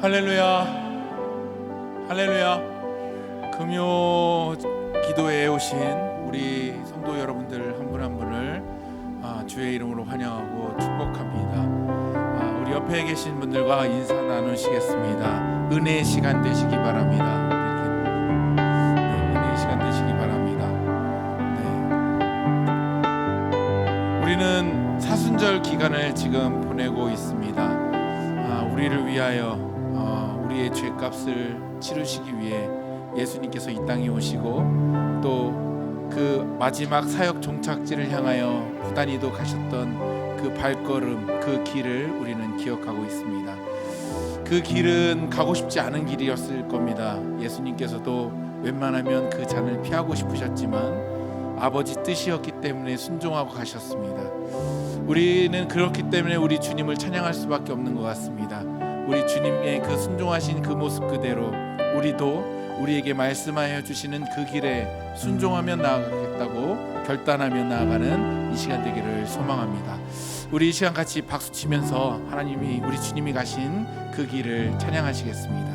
할렐루야, 할렐루야. 금요 기도회에 오신 우리 성도 여러분들 한 분 한 분을 주의 이름으로 환영하고 축복합니다. 우리 옆에 계신 분들과 인사 나누시겠습니다. 은혜의 시간 되시기 바랍니다. 은혜의 시간 되시기 바랍니다. 우리는 사순절 기간을 지금 보내고 있습니다. 우리를 위하여 우리의 죄값을 치르시기 위해 예수님께서 이 땅에 오시고 또 그 마지막 사역 종착지를 향하여 부단히도 가셨던 그 발걸음, 그 길을 우리는 기억하고 있습니다. 그 길은 가고 싶지 않은 길이었을 겁니다. 예수님께서도 웬만하면 그 잔을 피하고 싶으셨지만 아버지 뜻이었기 때문에 순종하고 가셨습니다. 우리는 그렇기 때문에 우리 주님을 찬양할 수밖에 없는 것 같습니다. 우리 주님의 그 순종하신 그 모습 그대로 우리도 우리에게 말씀하여 주시는 그 길에 순종하며 나아가겠다고 결단하며 나아가는 이 시간 되기를 소망합니다. 우리 이 시간 같이 박수 치면서 하나님이 우리 주님이 가신 그 길을 찬양하시겠습니다.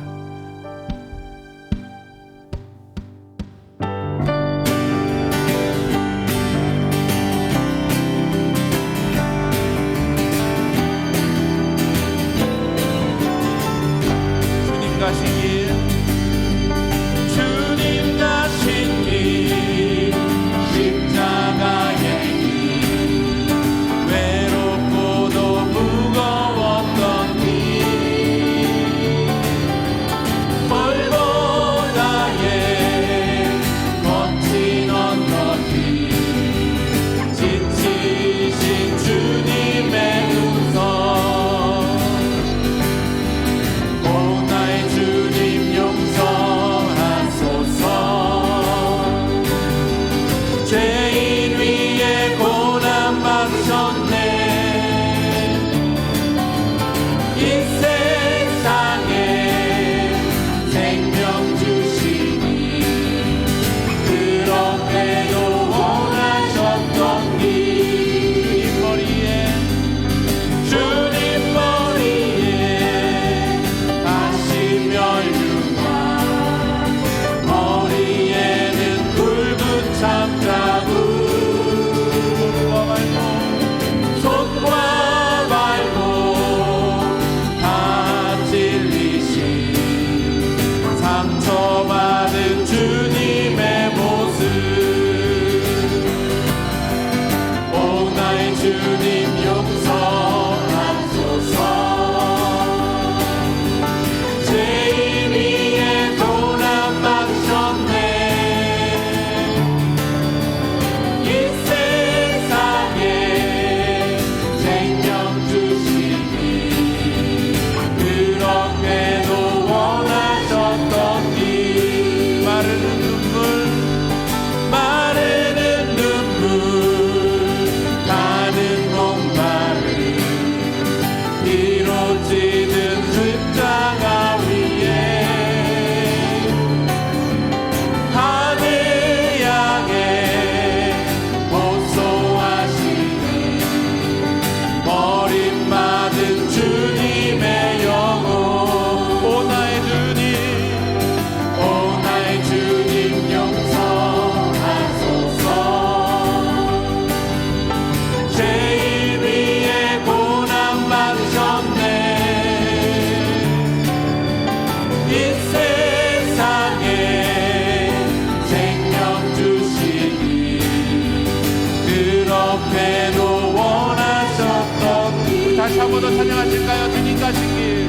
다시 한 번 더 찬양하실까요? 주님 가신 길,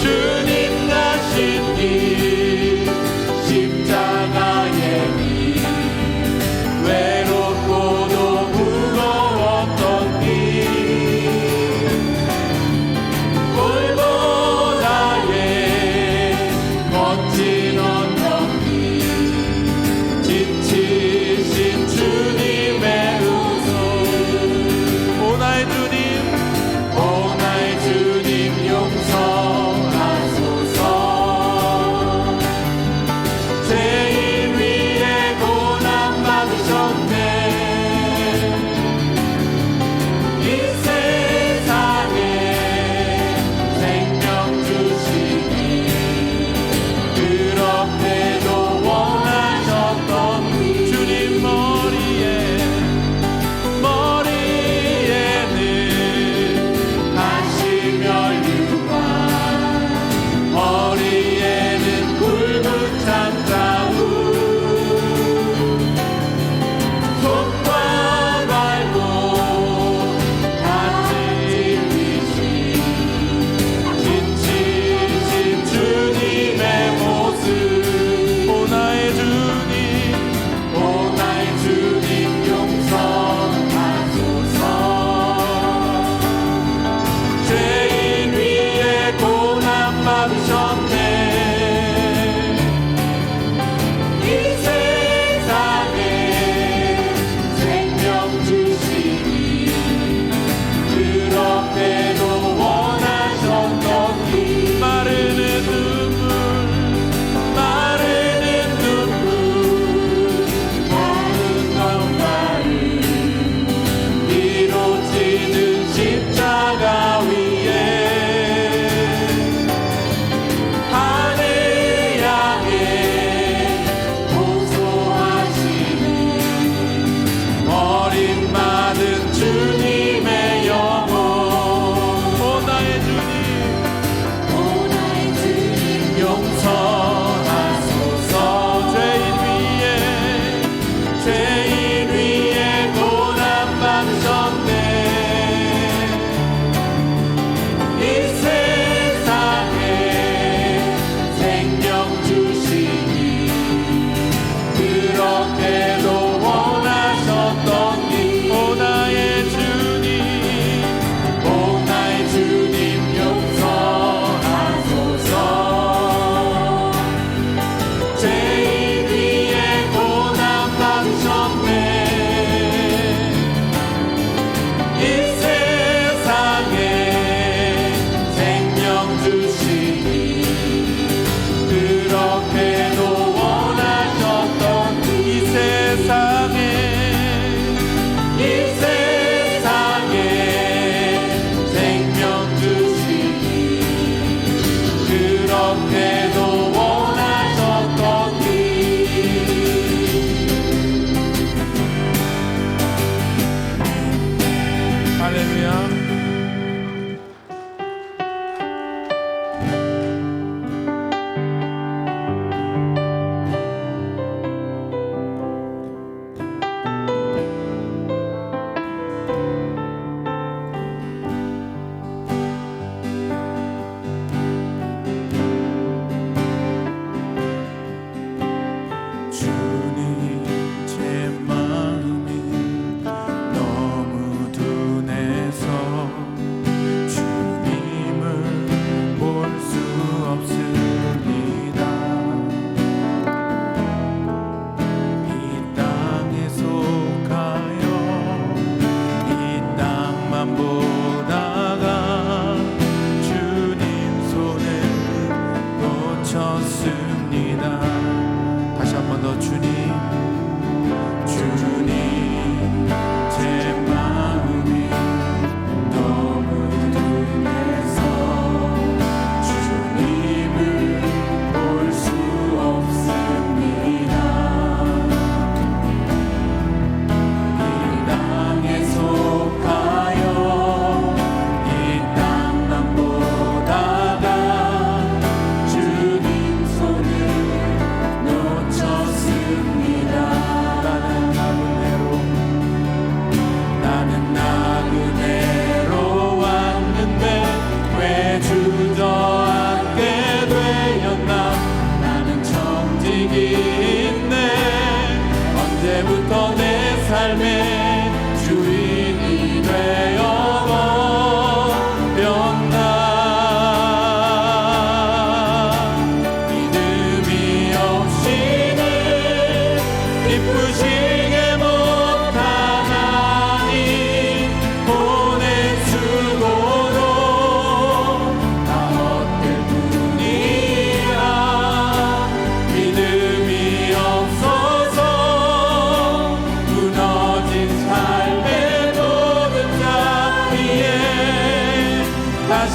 주님 가신 길, 십자가의 길, 외롭고도 무거웠던 길, 골고다의 멋진 언덕 길, 지치신 주님의 우소, 오 나의 주님, 오 나의 주님 용서하소서.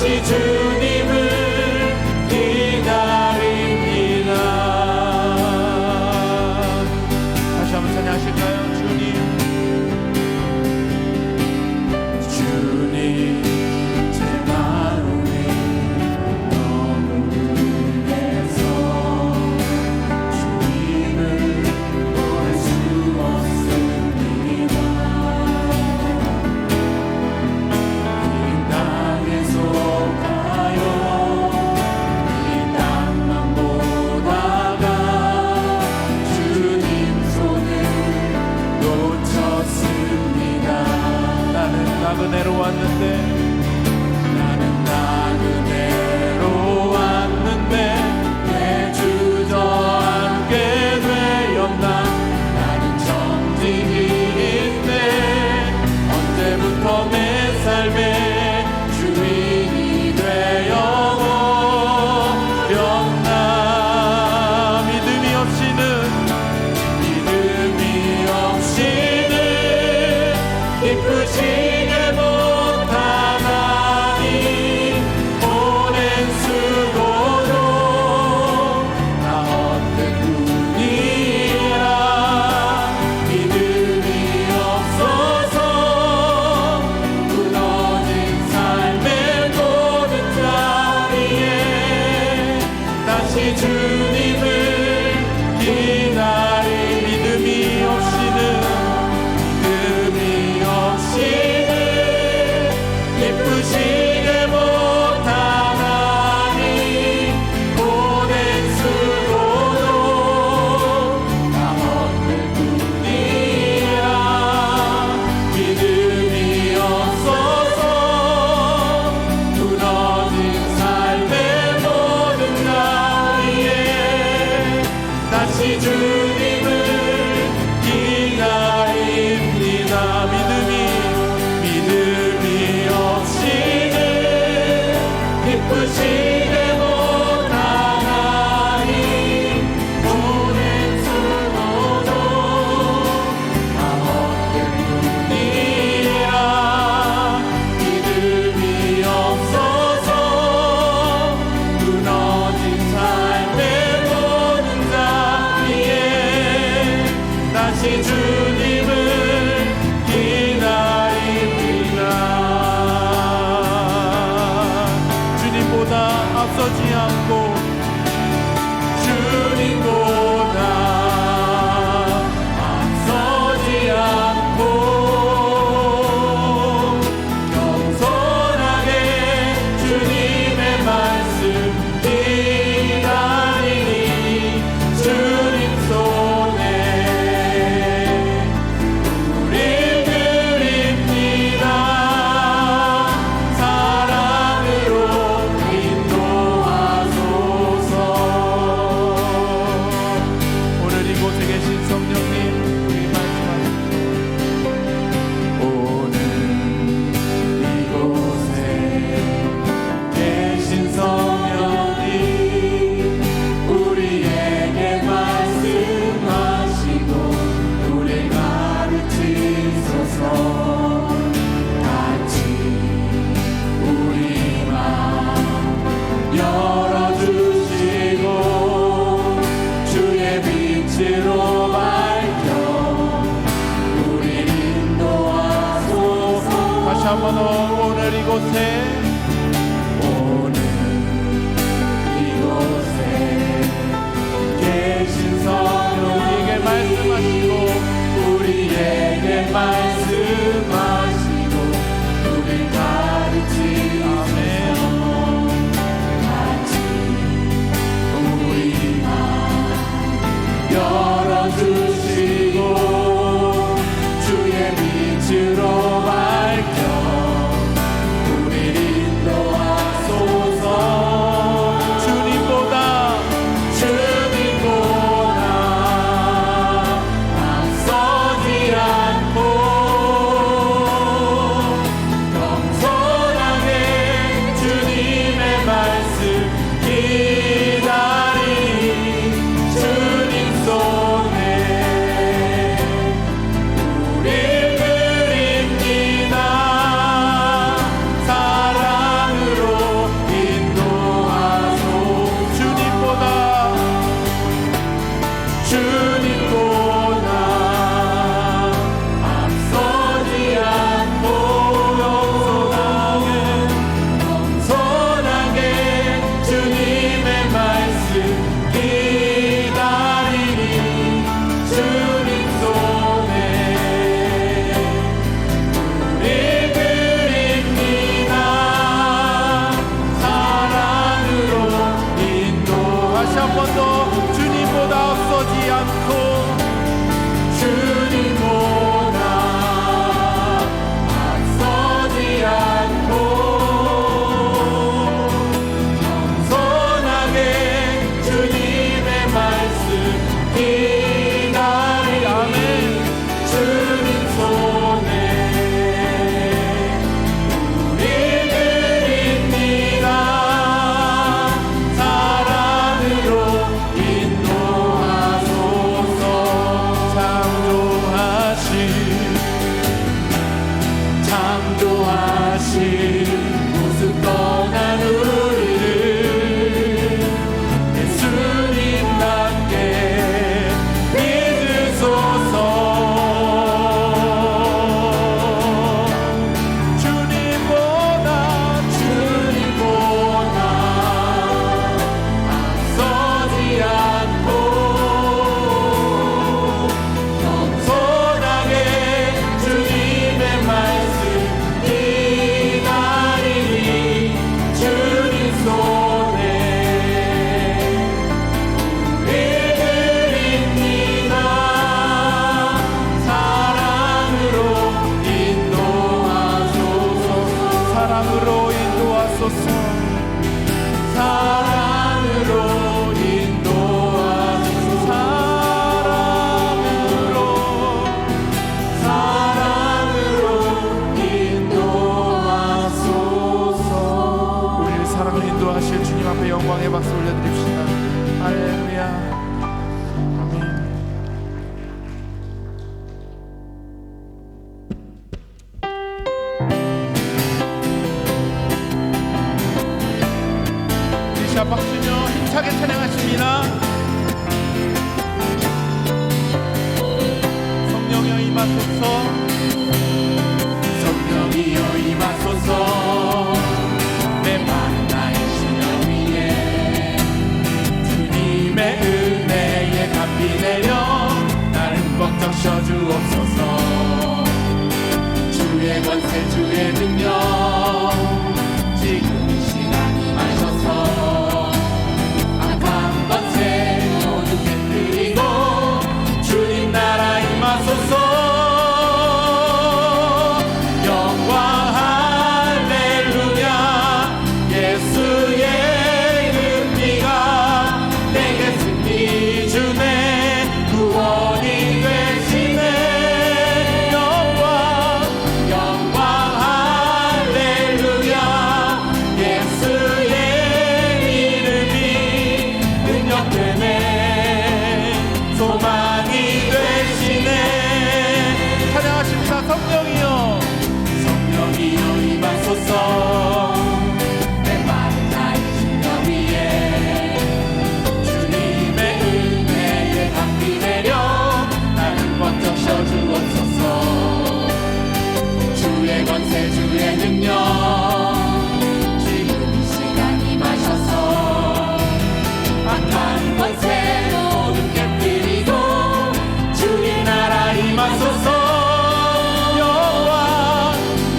다시 주님을 기다립니다. 다시 한번 찬양하실까요? 주님 제 마음이 너무 은혜서 주님을 보낼 수 없습니다. 이 땅에 속하여 이 땅만 보다가 주님 손을 놓쳤습니다. 나는 나그네로 왔는데 왜 주저앉게 되었나. 나는 정직인데 언제부터 내 삶의 주인이 되어버렸나. 믿음이 없이는 기쁘시게 못하나니 오랜 수고로 나 헛된 뿐이라. 믿음이 없어서 무너진 삶의 모든 자리에 다시 주님을 기다리. 믿음이 없이는 기쁘시게 못하나니 오랜 수고로 나 헛된 뿐이라. 믿음이 없어서 무너진 삶의 모든 자리에 다시 주님을 기다립니다. 믿음이 없이는 기쁘시게 못하나니 오랜 수고로 나 헛된 뿐이라. 믿음이 없어서 무너진 삶의 모든 자리에 다시 주님을 주님보다 앞서지 않고 겸손하게 주님의 말씀 기다리니 주님 손에 우릴 드립니다. 사랑으로 인도하소서. 오늘 이곳에 계신 성령님 우리 말씀하십시오. 오늘 이곳에 계신 성령님 우리에게 말씀하시고 우리 가르치소서. 같이 우리 맘 열어주시고 주의 빛으로 밝혀 우리 인도하소서. 다시 한번 오늘 이곳에 계신 성령 우리에게 말씀하시고 우리에게 말씀하시고 우리 가르치소서. 같이 우리 맘 열어주시고 주의 빛으로 밝혀 우리 인도하신 모습 떠난 우리를 예수님답게 믿으소서. 주님보다 앞서지 않고 겸손하게 주님의 말씀 기다리니 주님 손에 우리 드립니다. 사랑으로 인도하소서. 사랑으로 인도하소서. 사랑으로 인도하소서. 사랑으로 인도하소서. 우리를 사랑으로 인도하실 주님 앞에 영광의 박수 올려드립시다. 할렐루야. 아멘. 리샤 박준효 힘차게 찬양하십니다. 성령이여 임하소서. 성령이여 임하소서. 메마른 나의 심령 위에 주님의 은혜에 감비 내려 나를 흠뻑 적셔주옵소서. 주의 권세 주의 능력 지금 이 시간 임하셔서 악한 권세 모두 깨뜨리고 주님 나라 임하소서. 영광 할렐루야. 예수의 은비가 내게 승리 주네. 구원이 되시네. 영광 할렐루야. 예수의 이름이 능력되네. 소망이 되시네. 찬양하십니다. 성령이여. 성령이여 임하소서. 메마른 나의 심령 위에 주님의 은혜에 감비 내려 나를 번쩍 셔주옵소서. 주의 권세 주의 능력 지금 이 시간 임하셔서 악한 권세 모두 깨뜨리고 주님 나라 임하소서.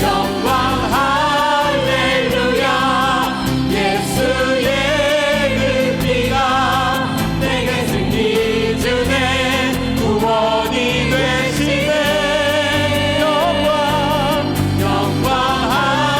영광 할렐루야. 예수의 은비가 내게 승리 주네. 구원이 되시네. 영광 할렐루야.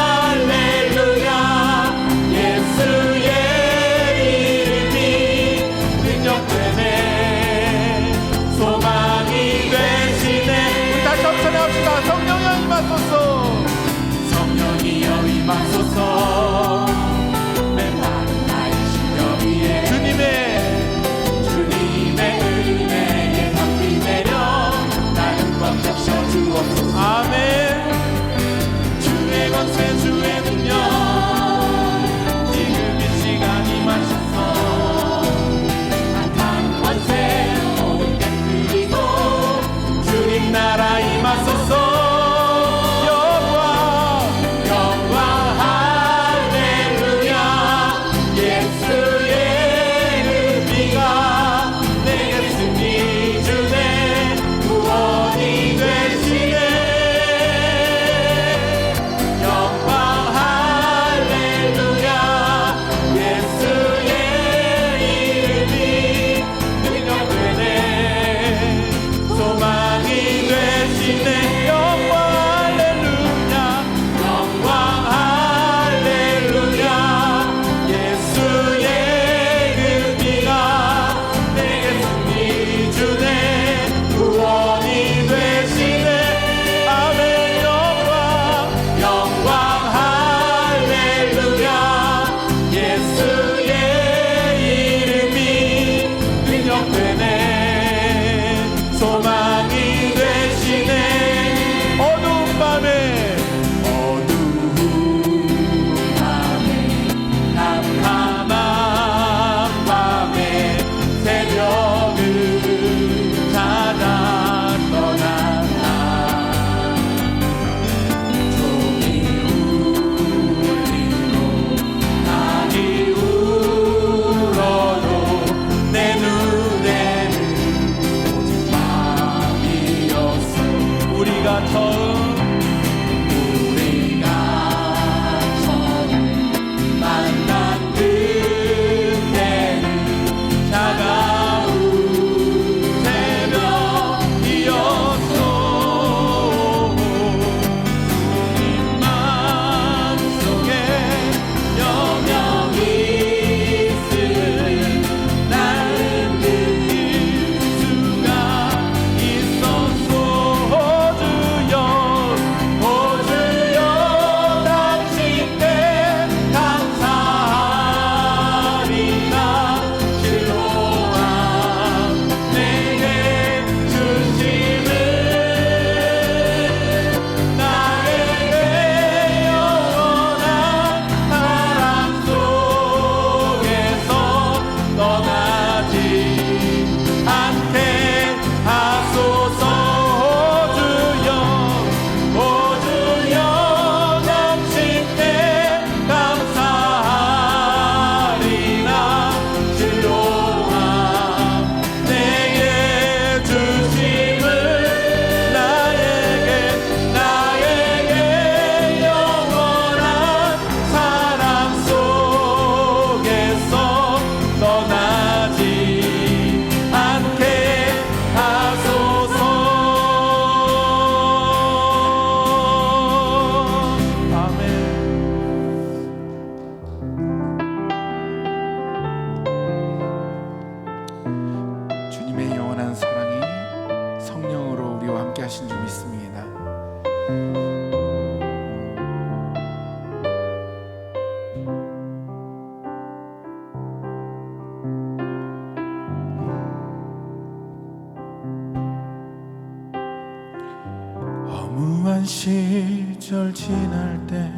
시절 지날 때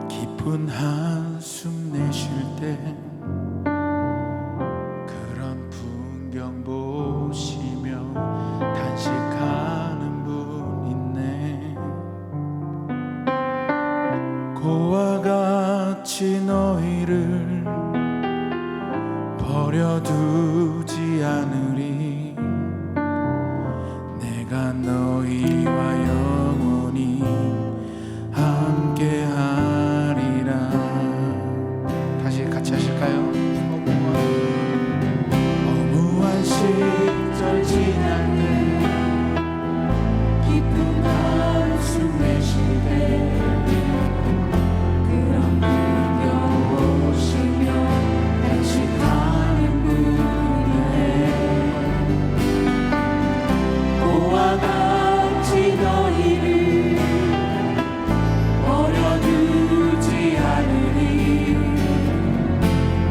깊은 한숨 내쉴 때 그런 풍경 보시며 단식하는 분 있네. 고와 같이 너희를 버려두지 않으리. 내가 너희와 영원히 함께하리라. 다시 같이 하실까요? 허무한 시절 지날 때 깊은 한숨 내쉴 때 그런 풍경 보시며 단식하는 분이네. 고와 같이 너희를 버려두지 않으리.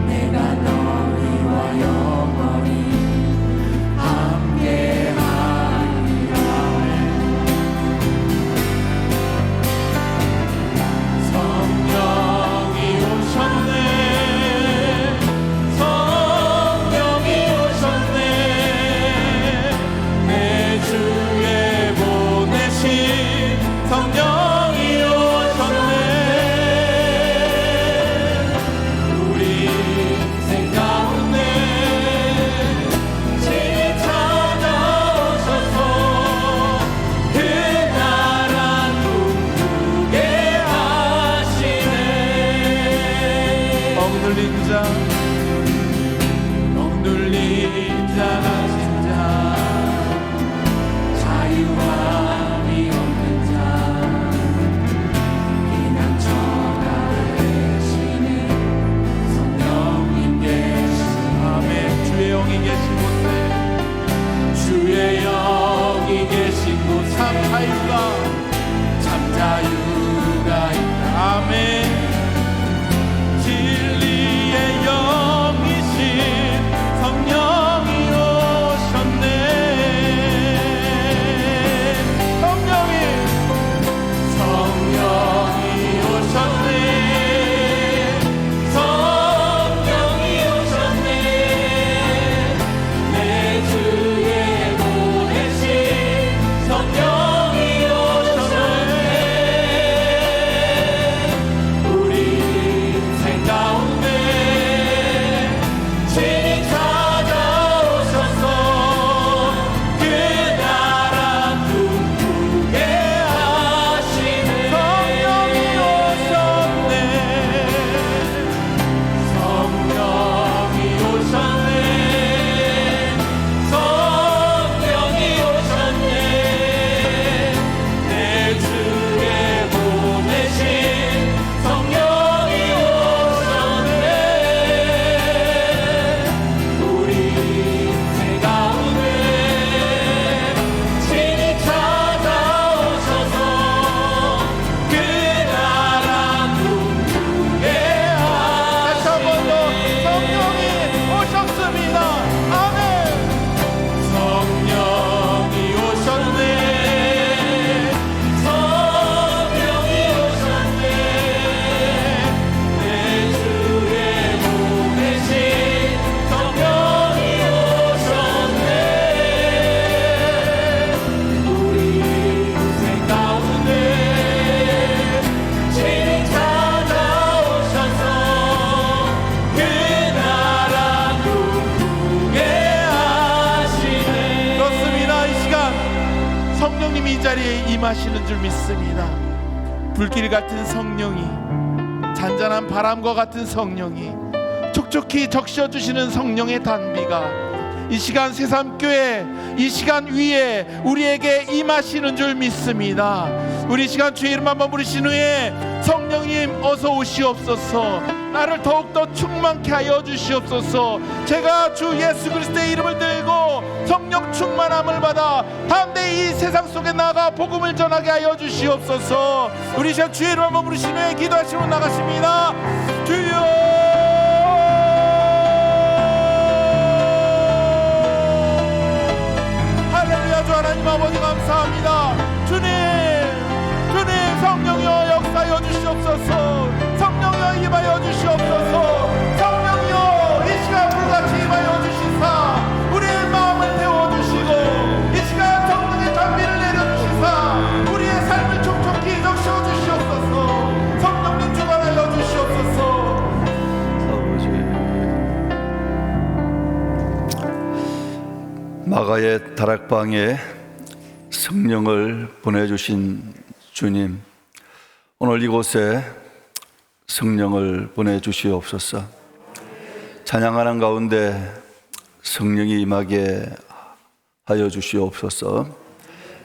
내가 너희와 영원히 함께하리라. 성령이 오셨네. 성령이 오셨네. 내 주에 보내신 성령이 오셨네. 우리 인생 가운데 친히 찾아오셔서 그 나라 꿈꾸게 하시네. 억눌린 자 가진 자 자유함이 없는 자 피난처가 되시는 성령님 계신. 아멘. 주의 영이 계신 곳에 주의 영이 계신 곳 참 자유가 있다. 아멘. 진리의 영이신 성령이 오셨네. 성령이 오셨네. 성령이 오셨네. 내 주에 보내신 성령이 오셨네. 우리 인생 가운데 친히 찾아오셔서 그 나라 꿈꾸게 하시네. 성령이 오셨네. 성령이 오셨네. 성령이 오셨네. 내 주에 보내신 성령이 오셨네. 우리 인생 가운데 친히 찾아오셔서 그 나라 꿈꾸게 하시네. 다시 한 번 더 성령이 오셨습니다. 아멘. 성령이 오셨네. 성령이 오셨네. 내 주에 보내신 성령이 오셨네. 우리 인생 가운데 친히 찾아오셔서 그 나라 꿈꾸게 하시네. 그렇습니다. 이 시간 성령님이 이 자리에 임하시는 줄 믿습니다. 불길 같은 성령이, 잔잔한 바람과 같은 성령이, 촉촉히 적셔주시는 성령의 단비가 이 시간 새삼교회 이 시간 위에 우리에게 임하시는 줄 믿습니다. 우리 이 시간 주의 이름 한번 부르신 후에 성령님 어서 오시옵소서. 나를 더욱더 충만케 하여 주시옵소서. 제가 주 예수 그리스도의 이름을 들고 성령 충만함을 받아 담대히 이 세상 속에 나가 복음을 전하게 하여 주시옵소서. 우리 이 시간 주의 이름 한번 부르신 후에 기도하시고 나가십니다. 주여. 할렐루야. 주 하나님 아버지 감사합니다. 주 나의 다락방에 성령을 보내주신 주님, 오늘 이곳에 성령을 보내주시옵소서. 찬양하는 가운데 성령이 임하게 하여 주시옵소서.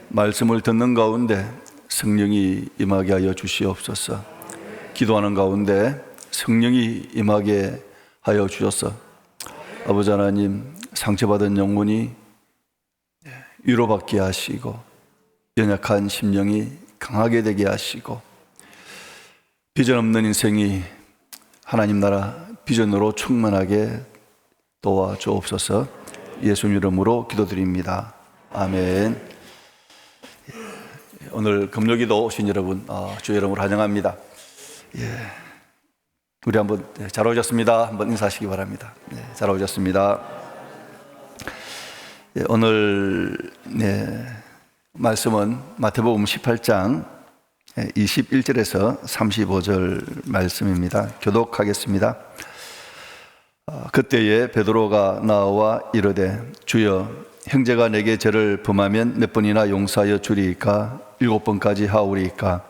말씀을 듣는 가운데 성령이 임하게 하여 주시옵소서. 기도하는 가운데 성령이 임하게 하여 주셔서 아버지 하나님, 상처받은 영혼이 위로받게 하시고 연약한 심령이 강하게 되게 하시고 비전 없는 인생이 하나님 나라 비전으로 충만하게 도와주옵소서. 예수님 이름으로 기도드립니다. 아멘. 오늘 금요기도 오신 여러분, 주 여러분을 환영합니다. 우리 한번 잘 오셨습니다. 한번 인사하시기 바랍니다. 잘 오셨습니다. 오늘 말씀은 마태복음 18장 21절에서 35절 말씀입니다. 교독하겠습니다. 그때에 베드로가 나와 이르되 주여, 형제가 내게 죄를 범하면 몇 번이나 용서하여 주리이까? 7번까지 하오리이까?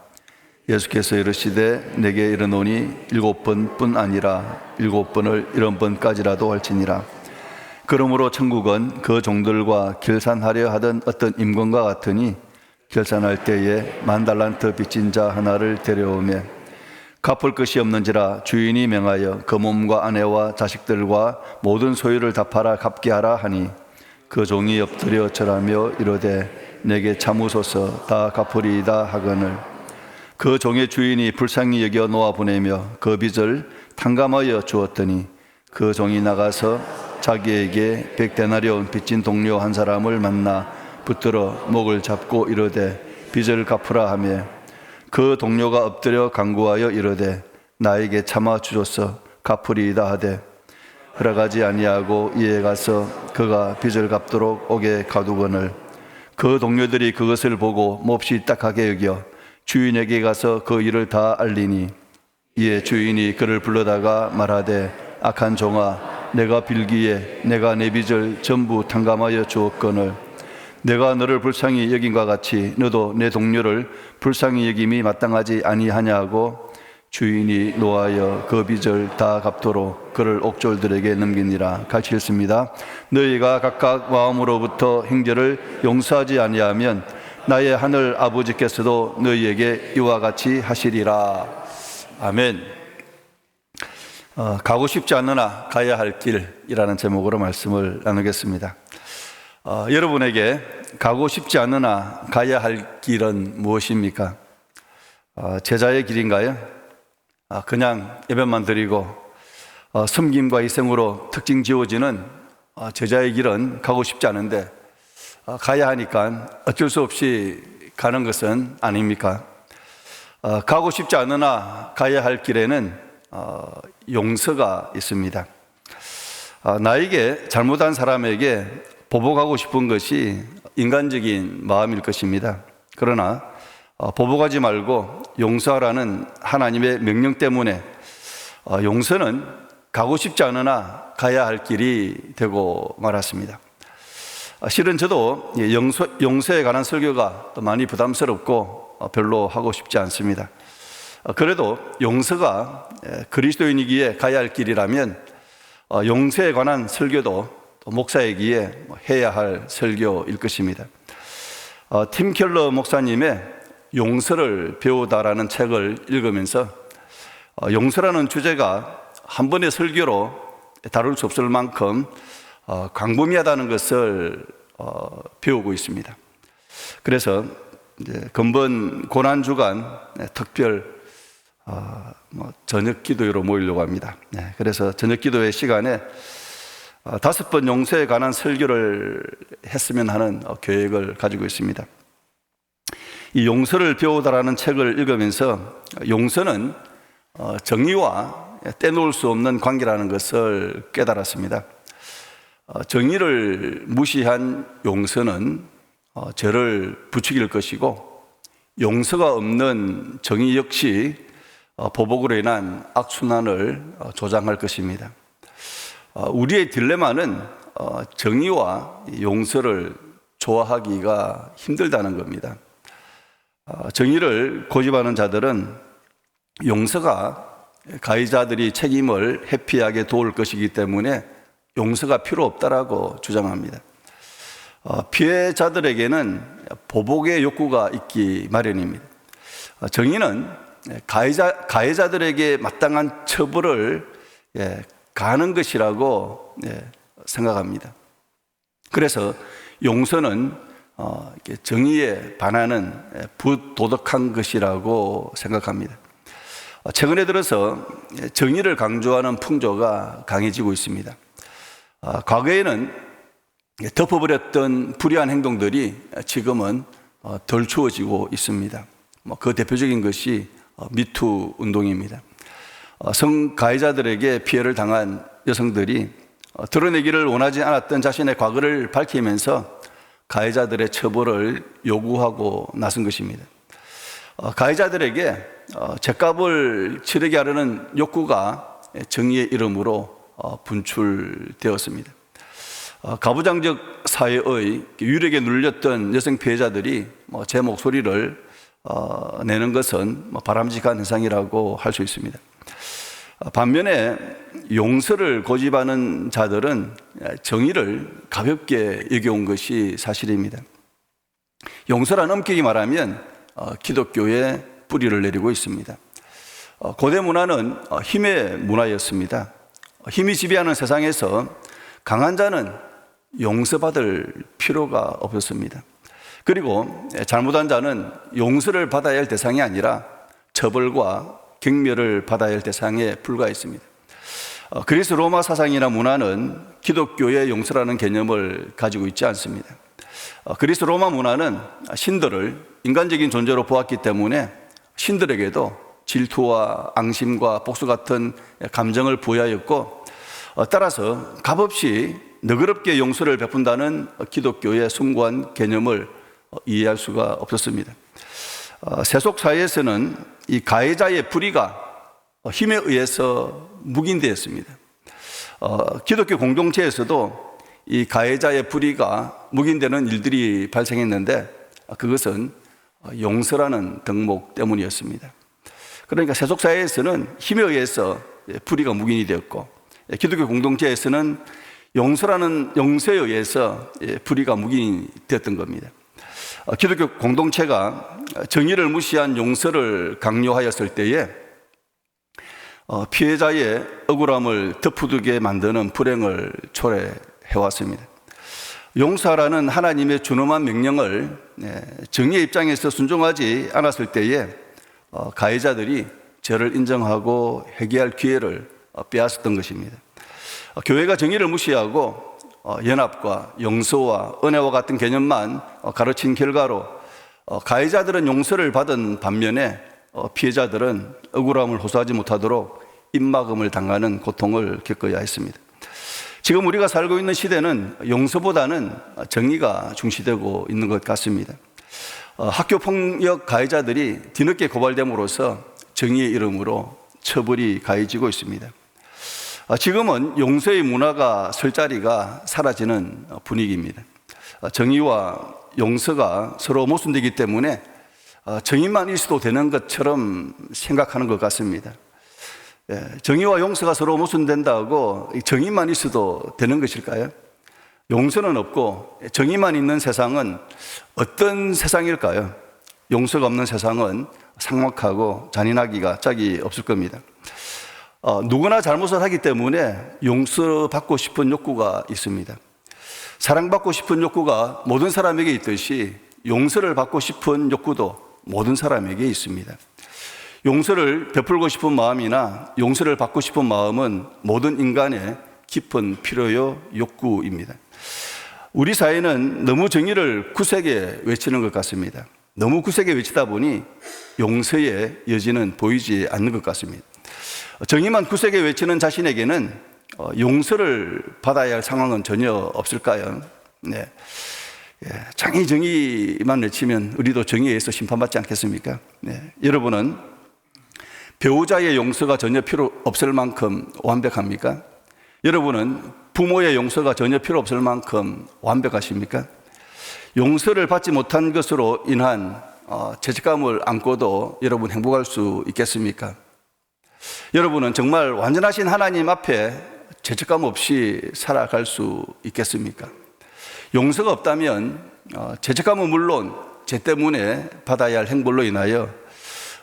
예수께서 이르시되 내게 이르노니 7번뿐 아니라 7번을 70번까지라도 할지니라. 그러므로 천국은 그 종들과 결산하려 하던 어떤 임금과 같으니 결산할 때에 10,000달란트 빚진 자 하나를 데려오매 갚을 것이 없는지라 주인이 명하여 그 몸과 아내와 자식들과 모든 소유를 다 팔아 갚게 하라 하니 그 종이 엎드려 절하며 이르되 내게 참으소서, 다 갚으리이다 하거늘 그 종의 주인이 불쌍히 여겨 놓아 보내며 그 빚을 탕감하여 주었더니 그 종이 나가서 자기에게 100데나리온 빚진 동료 한 사람을 만나 붙들어 목을 잡고 이르되 빚을 갚으라 하며 그 동료가 엎드려 간구하여 이르되 나에게 참아 주소서, 갚으리이다 하되 허락하지 아니하고 이에 가서 그가 빚을 갚도록 옥에 가두거늘 그 동료들이 그것을 보고 몹시 딱하게 여겨 주인에게 가서 그 일을 다 알리니 이에 주인이 그를 불러다가 말하되 악한 종아, 내가 빌기에 내가 내 빚을 전부 탕감하여 주었거늘 내가 너를 불쌍히 여김과 같이 너도 내 동료를 불쌍히 여김이 마땅하지 아니하냐고 주인이 노하여 그 빚을 다 갚도록 그를 옥졸들에게 넘기니라. 같이 읽습니다. 너희가 각각 마음으로부터 형제를 용서하지 아니하면 나의 하늘 아버지께서도 너희에게 이와 같이 하시리라. 아멘. 가고 싶지 않으나 가야 할 길이라는 제목으로 말씀을 나누겠습니다. 여러분에게 가고 싶지 않으나 가야 할 길은 무엇입니까? 제자의 길인가요? 그냥 예배만 드리고 섬김과 희생으로 특징 지어지는 제자의 길은 가고 싶지 않은데 가야 하니까 어쩔 수 없이 가는 것은 아닙니까? 가고 싶지 않으나 가야 할 길에는 용서가 있습니다. 나에게 잘못한 사람에게 보복하고 싶은 것이 인간적인 마음일 것입니다. 그러나 보복하지 말고 용서하라는 하나님의 명령 때문에 용서는 가고 싶지 않으나 가야 할 길이 되고 말았습니다. 실은 저도 용서에 관한 설교가 많이 부담스럽고 별로 하고 싶지 않습니다. 그래도 용서가 그리스도인이기에 가야 할 길이라면 용서에 관한 설교도 목사이기에 해야 할 설교일 것입니다. 팀 켈러 목사님의 용서를 배우다라는 책을 읽으면서 용서라는 주제가 한 번의 설교로 다룰 수 없을 만큼 광범위하다는 것을 배우고 있습니다. 그래서 근본 고난주간 특별 저녁 기도회로 모이려고 합니다. 그래서 저녁 기도회 시간에 5번 용서에 관한 설교를 했으면 하는 계획을 가지고 있습니다. 이 용서를 배우다라는 책을 읽으면서 용서는 정의와 떼놓을 수 없는 관계라는 것을 깨달았습니다. 정의를 무시한 용서는 죄를 부추길 것이고 용서가 없는 정의 역시 보복으로 인한 악순환을 조장할 것입니다. 우리의 딜레마는 정의와 용서를 좋아하기가 힘들다는 겁니다. 정의를 고집하는 자들은 용서가 가해자들이 책임을 회피하게 도울 것이기 때문에 용서가 필요 없다라고 주장합니다. 피해자들에게는 보복의 욕구가 있기 마련입니다. 정의는 가해자들에게 마땅한 처벌을 가하는 것이라고 생각합니다. 그래서 용서는 정의에 반하는 부도덕한 것이라고 생각합니다. 최근에 들어서 정의를 강조하는 풍조가 강해지고 있습니다. 과거에는 덮어버렸던 불의한 행동들이 지금은 덜 추워지고 있습니다. 그 대표적인 것이 미투 운동입니다. 성가해자들에게 피해를 당한 여성들이 드러내기를 원하지 않았던 자신의 과거를 밝히면서 가해자들의 처벌을 요구하고 나선 것입니다. 가해자들에게 죗값을 치르게 하려는 욕구가 정의의 이름으로 분출되었습니다. 가부장적 사회의 유력에 눌렸던 여성 피해자들이 제 목소리를 내는 것은 바람직한 현상이라고 할 수 있습니다. 반면에 용서를 고집하는 자들은 정의를 가볍게 여겨온 것이 사실입니다. 용서란 엄격히 말하면 기독교의 뿌리를 내리고 있습니다. 고대 문화는 힘의 문화였습니다. 힘이 지배하는 세상에서 강한 자는 용서받을 필요가 없었습니다. 그리고 잘못한 자는 용서를 받아야 할 대상이 아니라 처벌과 경멸을 받아야 할 대상에 불과했습니다. 그리스 로마 사상이나 문화는 기독교의 용서라는 개념을 가지고 있지 않습니다. 그리스 로마 문화는 신들을 인간적인 존재로 보았기 때문에 신들에게도 질투와 앙심과 복수 같은 감정을 부여하였고, 따라서 값없이 너그럽게 용서를 베푼다는 기독교의 숭고한 개념을 이해할 수가 없었습니다. 세속 사회에서는 이 가해자의 불의가 힘에 의해서 묵인되었습니다. 기독교 공동체에서도 이 가해자의 불의가 묵인되는 일들이 발생했는데 그것은 용서라는 덕목 때문이었습니다. 그러니까 세속 사회에서는 힘에 의해서 불의가 묵인이 되었고, 기독교 공동체에서는 용서에 의해서 불의가 묵인이 되었던 겁니다. 기독교 공동체가 정의를 무시한 용서를 강요하였을 때에 피해자의 억울함을 덮어두게 만드는 불행을 초래해왔습니다. 용서하라는 하나님의 준엄한 명령을 정의의 입장에서 순종하지 않았을 때에 가해자들이 죄를 인정하고 회개할 기회를 빼앗았던 것입니다. 교회가 정의를 무시하고 연합과 용서와 은혜와 같은 개념만 가르친 결과로 가해자들은 용서를 받은 반면에 피해자들은 억울함을 호소하지 못하도록 입막음을 당하는 고통을 겪어야 했습니다. 지금 우리가 살고 있는 시대는 용서보다는 정의가 중시되고 있는 것 같습니다. 학교폭력 가해자들이 뒤늦게 고발됨으로써 정의의 이름으로 처벌이 가해지고 있습니다. 지금은 용서의 문화가 설 자리가 사라지는 분위기입니다. 정의와 용서가 서로 모순되기 때문에 정의만 있어도 되는 것처럼 생각하는 것 같습니다. 정의와 용서가 서로 모순된다고 정의만 있어도 되는 것일까요? 용서는 없고 정의만 있는 세상은 어떤 세상일까요? 용서가 없는 세상은 삭막하고 잔인하기가 짝이 없을 겁니다. 누구나 잘못을 하기 때문에 용서받고 싶은 욕구가 있습니다. 사랑받고 싶은 욕구가 모든 사람에게 있듯이 용서를 받고 싶은 욕구도 모든 사람에게 있습니다. 용서를 베풀고 싶은 마음이나 용서를 받고 싶은 마음은 모든 인간의 깊은 필요요 욕구입니다. 우리 사회는 너무 정의를 굳세게 외치는 것 같습니다. 너무 굳세게 외치다 보니 용서의 여지는 보이지 않는 것 같습니다. 정의만 굳세게 외치는 자신에게는 용서를 받아야 할 상황은 전혀 없을까요? 네. 장이 정의만 외치면 우리도 정의에 의해서 심판받지 않겠습니까? 네. 여러분은 배우자의 용서가 전혀 필요 없을 만큼 완벽합니까? 여러분은 부모의 용서가 전혀 필요 없을 만큼 완벽하십니까? 용서를 받지 못한 것으로 인한 죄책감을 안고도 여러분 행복할 수 있겠습니까? 여러분은 정말 완전하신 하나님 앞에 죄책감 없이 살아갈 수 있겠습니까? 용서가 없다면 죄책감은 물론 죄 때문에 받아야 할 행벌로 인하여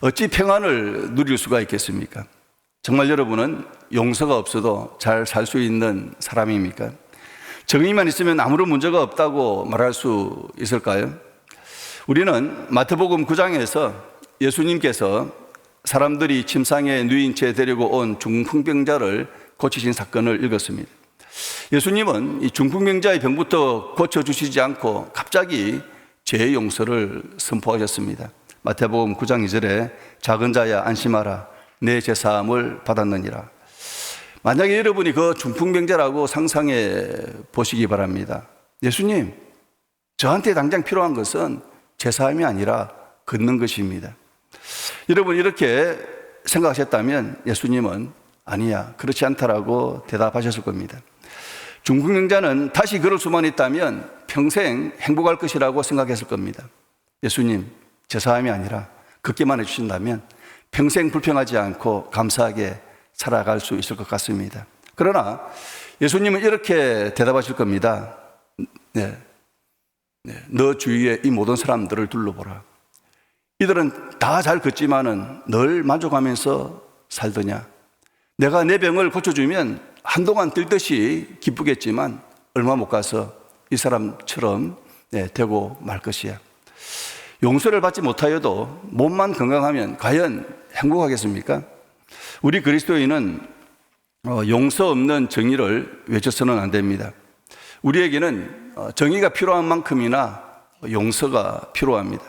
어찌 평안을 누릴 수가 있겠습니까? 정말 여러분은 용서가 없어도 잘 살 수 있는 사람입니까? 정의만 있으면 아무런 문제가 없다고 말할 수 있을까요? 우리는 마태복음 9장에서 예수님께서 사람들이 침상에 누인 채 데리고 온 중풍병자를 고치신 사건을 읽었습니다. 예수님은 이 중풍병자의 병부터 고쳐주시지 않고 갑자기 죄의 용서를 선포하셨습니다. 마태복음 9장 2절에 작은 자야 안심하라 내 죄사함을 받았느니라. 만약에 여러분이 그 중풍병자라고 상상해 보시기 바랍니다. 예수님, 저한테 당장 필요한 것은 죄사함이 아니라 걷는 것입니다. 여러분 이렇게 생각하셨다면 예수님은 아니야, 그렇지 않다라고 대답하셨을 겁니다. 중풍병자는 다시 걸을 수만 있다면 평생 행복할 것이라고 생각했을 겁니다. 예수님, 죄사함이 아니라 걷기만 해주신다면 평생 불평하지 않고 감사하게 살아갈 수 있을 것 같습니다. 그러나 예수님은 이렇게 대답하실 겁니다. 너 주위에 이 모든 사람들을 둘러보라. 이들은 다 잘 걷지만은 늘 만족하면서 살더냐? 내가 내 병을 고쳐주면 한동안 들듯이 기쁘겠지만 얼마 못 가서 이 사람처럼 되고 말 것이야. 용서를 받지 못하여도 몸만 건강하면 과연 행복하겠습니까? 우리 그리스도인은 용서 없는 정의를 외쳐서는 안 됩니다. 우리에게는 정의가 필요한 만큼이나 용서가 필요합니다.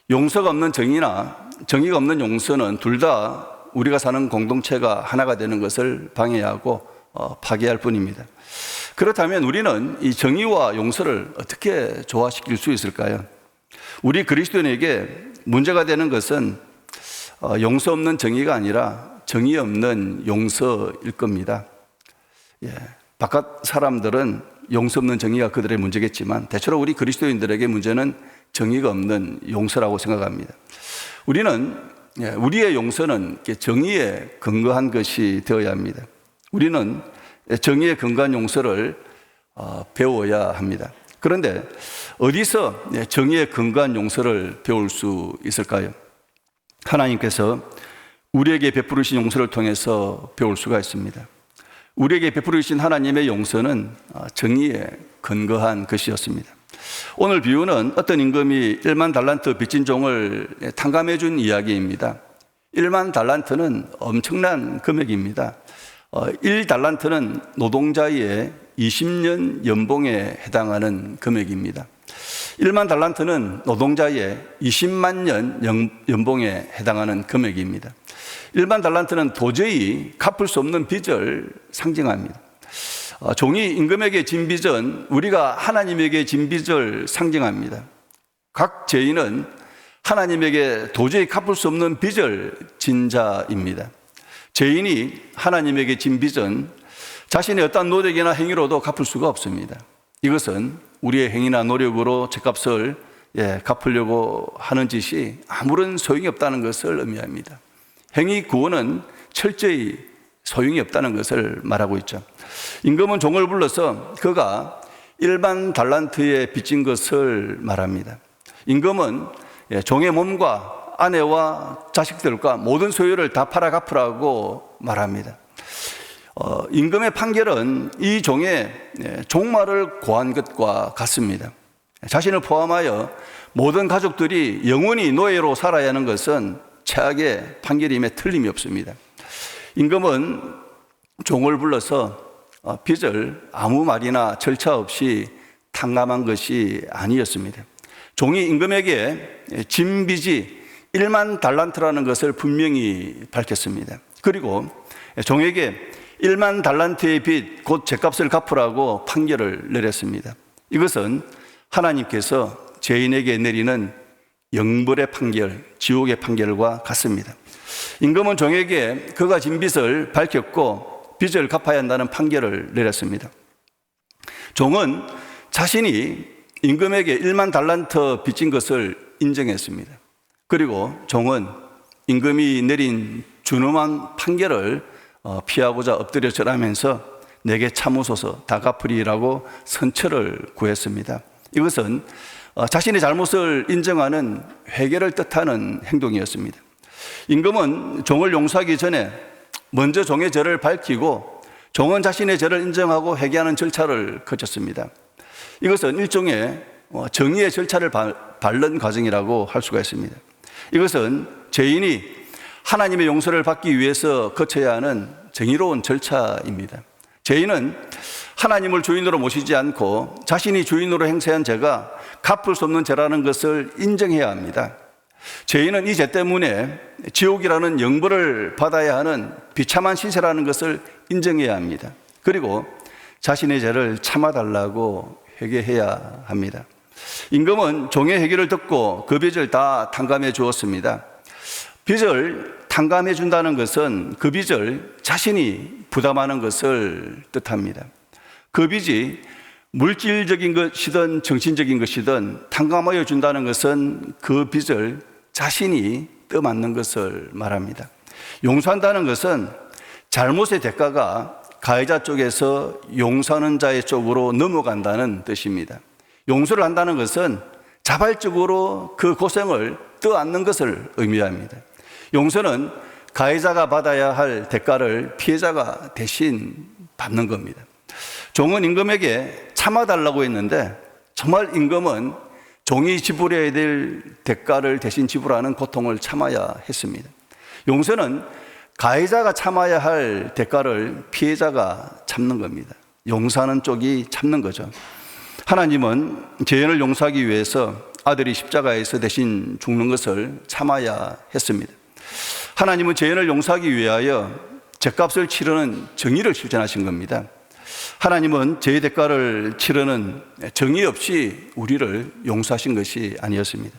용서가 없는 정의나 정의가 없는 용서는 둘 다 우리가 사는 공동체가 하나가 되는 것을 방해하고 파괴할 뿐입니다. 그렇다면 우리는 이 정의와 용서를 어떻게 조화시킬 수 있을까요? 우리 그리스도인에게 문제가 되는 것은 용서 없는 정의가 아니라 정의 없는 용서일 겁니다. 바깥 사람들은 용서 없는 정의가 그들의 문제겠지만 대체로 우리 그리스도인들에게 문제는 정의가 없는 용서라고 생각합니다. 우리는 우리의 용서는 정의에 근거한 것이 되어야 합니다. 우리는 정의에 근거한 용서를 배워야 합니다. 그런데 어디서 정의에 근거한 용서를 배울 수 있을까요? 하나님께서 우리에게 베푸르신 용서를 통해서 배울 수가 있습니다. 우리에게 베푸르신 하나님의 용서는 정의에 근거한 것이었습니다. 오늘 비유는 어떤 임금이 1만 달란트 빚진 종을 탕감해 준 이야기입니다. 1만 달란트는 엄청난 금액입니다. 1달란트는 노동자의 20년 연봉에 해당하는 금액입니다. 1만 달란트는 노동자의 20만 년 연봉에 해당하는 금액입니다. 1만 달란트는 도저히 갚을 수 없는 빚을 상징합니다. 종이 임금에게 진 빚은 우리가 하나님에게 진 빚을 상징합니다. 각 죄인은 하나님에게 도저히 갚을 수 없는 빚을 진 자입니다. 죄인이 하나님에게 진 빚은 자신의 어떤 노력이나 행위로도 갚을 수가 없습니다. 이것은 우리의 행위나 노력으로 죄값을 갚으려고 하는 짓이 아무런 소용이 없다는 것을 의미합니다. 행위 구원은 철저히 소용이 없다는 것을 말하고 있죠. 임금은 종을 불러서 그가 1만 달란트에 빚진 것을 말합니다. 임금은 종의 몸과 아내와 자식들과 모든 소유를 다 팔아 갚으라고 말합니다. 임금의 판결은 이 종의 종말을 고한 것과 같습니다. 자신을 포함하여 모든 가족들이 영원히 노예로 살아야 하는 것은 최악의 판결임에 틀림이 없습니다. 임금은 종을 불러서 빚을 아무 말이나 절차 없이 탕감한 것이 아니었습니다. 종이 임금에게 진 빚이 1만 달란트라는 것을 분명히 밝혔습니다. 그리고 종에게 1만 달란트의 빚, 곧 죄값을 갚으라고 판결을 내렸습니다. 이것은 하나님께서 죄인에게 내리는 영벌의 판결, 지옥의 판결과 같습니다. 임금은 종에게 그가 진 빚을 밝혔고 빚을 갚아야 한다는 판결을 내렸습니다. 종은 자신이 임금에게 1만 달란트 빚진 것을 인정했습니다. 그리고 종은 임금이 내린 준엄한 판결을 피하고자 엎드려 절하면서 내게 참으소서 다 갚으리라고 선처를 구했습니다. 이것은 자신의 잘못을 인정하는 회개를 뜻하는 행동이었습니다. 임금은 종을 용서하기 전에 먼저 종의 죄를 밝히고 종은 자신의 죄를 인정하고 회개하는 절차를 거쳤습니다. 이것은 일종의 정의의 절차를 밟는 과정이라고 할 수가 있습니다. 이것은 죄인이 하나님의 용서를 받기 위해서 거쳐야 하는 정의로운 절차입니다. 죄인은 하나님을 주인으로 모시지 않고 자신이 주인으로 행세한 죄가 갚을 수 없는 죄라는 것을 인정해야 합니다. 죄인은 이 죄 때문에 지옥이라는 영벌을 받아야 하는 비참한 신세라는 것을 인정해야 합니다. 그리고 자신의 죄를 참아달라고 회개해야 합니다. 임금은 종의 회개를 듣고 그 빚을 다 탕감해 주었습니다. 빚을 탕감해 준다는 것은 그 빚을 자신이 부담하는 것을 뜻합니다. 그 빚이 물질적인 것이든 정신적인 것이든 탕감하여 준다는 것은 그 빚을 자신이 떠맡는 것을 말합니다. 용서한다는 것은 잘못의 대가가 가해자 쪽에서 용서하는 자의 쪽으로 넘어간다는 뜻입니다. 용서를 한다는 것은 자발적으로 그 고생을 떠안는 것을 의미합니다. 용서는 가해자가 받아야 할 대가를 피해자가 대신 받는 겁니다. 종은 임금에게 참아달라고 했는데 정말 임금은 종이 지불해야 될 대가를 대신 지불하는 고통을 참아야 했습니다. 용서는 가해자가 참아야 할 대가를 피해자가 참는 겁니다. 용서하는 쪽이 참는 거죠. 하나님은 죄인을 용서하기 위해서 아들이 십자가에서 대신 죽는 것을 참아야 했습니다. 하나님은 죄인을 용서하기 위하여 죄값을 치르는 정의를 실천하신 겁니다. 하나님은 죄의 대가를 치르는 정의 없이 우리를 용서하신 것이 아니었습니다.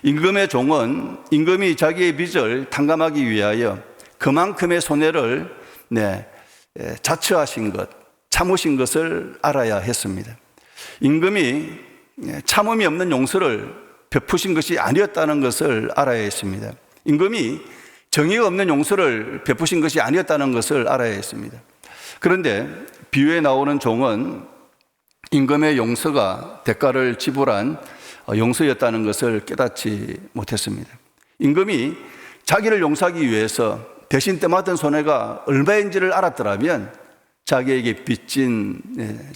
임금의 종은 임금이 자기의 빚을 탕감하기 위하여 그만큼의 손해를 자처하신 것, 참으신 것을 알아야 했습니다. 임금이 참음이 없는 용서를 베푸신 것이 아니었다는 것을 알아야 했습니다. 임금이 정의가 없는 용서를 베푸신 것이 아니었다는 것을 알아야 했습니다. 그런데 비유에 나오는 종은 임금의 용서가 대가를 지불한 용서였다는 것을 깨닫지 못했습니다. 임금이 자기를 용서하기 위해서 대신 떠맡은 손해가 얼마인지를 알았더라면 자기에게 빚진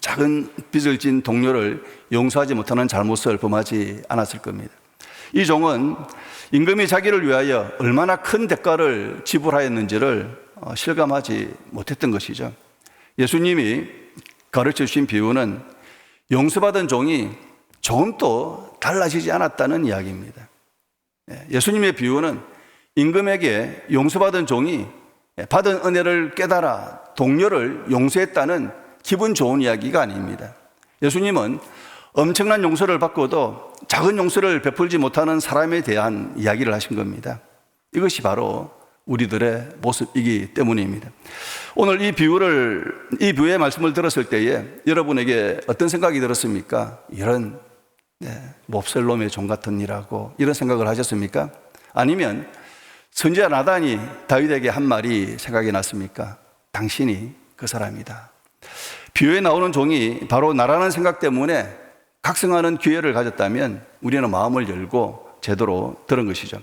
작은 빚을 진 동료를 용서하지 못하는 잘못을 범하지 않았을 겁니다. 이 종은 임금이 자기를 위하여 얼마나 큰 대가를 지불하였는지를 실감하지 못했던 것이죠. 예수님이 가르쳐 주신 비유는 용서받은 종이 조금도 달라지지 않았다는 이야기입니다. 예수님의 비유는 임금에게 용서받은 종이 받은 은혜를 깨달아 동료를 용서했다는 기분 좋은 이야기가 아닙니다. 예수님은 엄청난 용서를 받고도 작은 용서를 베풀지 못하는 사람에 대한 이야기를 하신 겁니다. 이것이 바로 우리들의 모습이기 때문입니다. 오늘 이 비유의 말씀을 들었을 때에 여러분에게 어떤 생각이 들었습니까? 이런 몹쓸 놈의 종 같은 이라고 이런 생각을 하셨습니까? 아니면 선지자 나단이 다윗에게 한 말이 생각이 났습니까? 당신이 그 사람이다. 비유에 나오는 종이 바로 나라는 생각 때문에 각성하는 기회를 가졌다면 우리는 마음을 열고 제대로 들은 것이죠.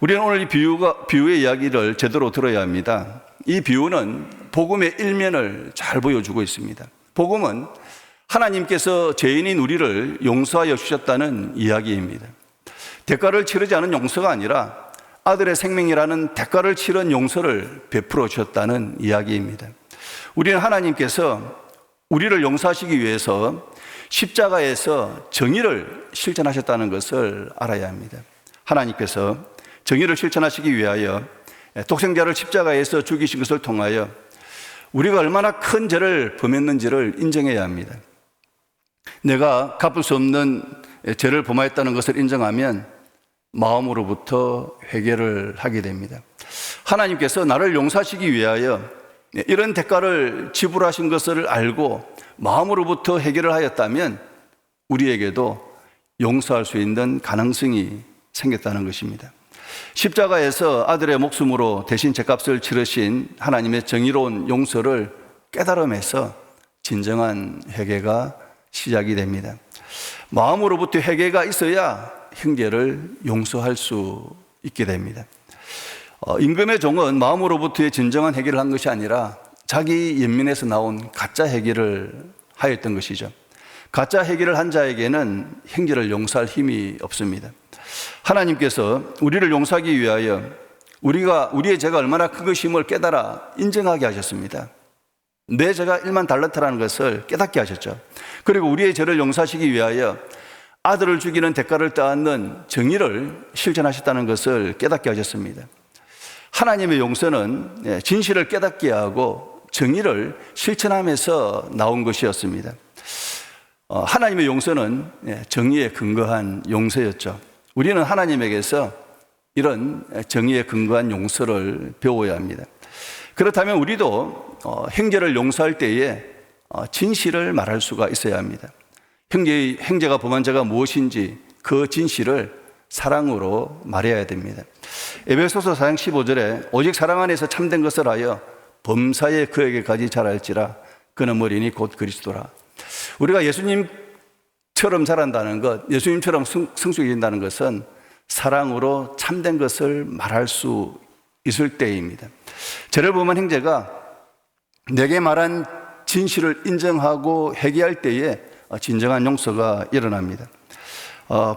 우리는 오늘 이 비유의 이야기를 제대로 들어야 합니다. 이 비유는 복음의 일면을 잘 보여주고 있습니다. 복음은 하나님께서 죄인인 우리를 용서하여 주셨다는 이야기입니다. 대가를 치르지 않은 용서가 아니라 아들의 생명이라는 대가를 치른 용서를 베풀어 주셨다는 이야기입니다. 우리는 하나님께서 우리를 용서하시기 위해서 십자가에서 정의를 실천하셨다는 것을 알아야 합니다. 하나님께서 정의를 실천하시기 위하여 독생자를 십자가에서 죽이신 것을 통하여 우리가 얼마나 큰 죄를 범했는지를 인정해야 합니다. 내가 갚을 수 없는 죄를 범하였다는 것을 인정하면 마음으로부터 회개를 하게 됩니다. 하나님께서 나를 용서하시기 위하여 이런 대가를 지불하신 것을 알고 마음으로부터 해결을 하였다면 우리에게도 용서할 수 있는 가능성이 생겼다는 것입니다. 십자가에서 아들의 목숨으로 대신 죗값을 치르신 하나님의 정의로운 용서를 깨달음에서 진정한 회개가 시작이 됩니다. 마음으로부터 회개가 있어야 형제를 용서할 수 있게 됩니다. 임금의 종은 마음으로부터의 진정한 해결을 한 것이 아니라 자기 연민에서 나온 가짜 해결을 하였던 것이죠. 가짜 해결을 한 자에게는 형제를 용서할 힘이 없습니다. 하나님께서 우리를 용서하기 위하여 우리의 죄가 얼마나 큰 것임을 깨달아 인정하게 하셨습니다. 내 죄가 1만 달란트라는 것을 깨닫게 하셨죠. 그리고 우리의 죄를 용서하시기 위하여 아들을 죽이는 대가를 떠안는 정의를 실천하셨다는 것을 깨닫게 하셨습니다. 하나님의 용서는 진실을 깨닫게 하고 정의를 실천하면서 나온 것이었습니다. 하나님의 용서는 정의에 근거한 용서였죠. 우리는 하나님에게서 이런 정의에 근거한 용서를 배워야 합니다. 그렇다면 우리도 형제를 용서할 때에 진실을 말할 수가 있어야 합니다. 형제가 범한 죄가 무엇인지 그 진실을 사랑으로 말해야 됩니다. 에베소서 4장 15절에 오직 사랑 안에서 참된 것을 하여 범사에 그에게까지 자랄지라 그는 머리니 곧 그리스도라. 우리가 예수님처럼 자란다는 것, 예수님처럼 성숙이 된다는 것은 사랑으로 참된 것을 말할 수 있을 때입니다. 죄를 범한 형제가 내게 말한 진실을 인정하고 회개할 때에 진정한 용서가 일어납니다.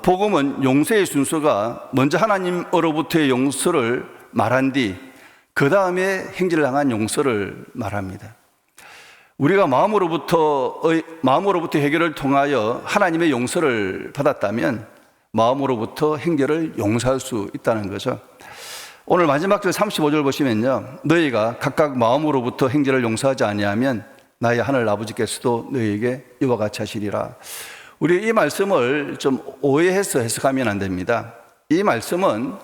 복음은 용서의 순서가 먼저 하나님으로부터의 용서를 말한 뒤 그 다음에 형제를 향한 용서를 말합니다. 우리가 마음으로부터 해결을 통하여 하나님의 용서를 받았다면 마음으로부터 형제를 용서할 수 있다는 거죠. 오늘 마지막 절 35절 보시면요, 너희가 각각 마음으로부터 형제를 용서하지 아니하면 나의 하늘 아버지께서도 너희에게 이와 같이 하시리라. 우리 이 말씀을 좀 오해해서 해석하면 안 됩니다. 이 말씀은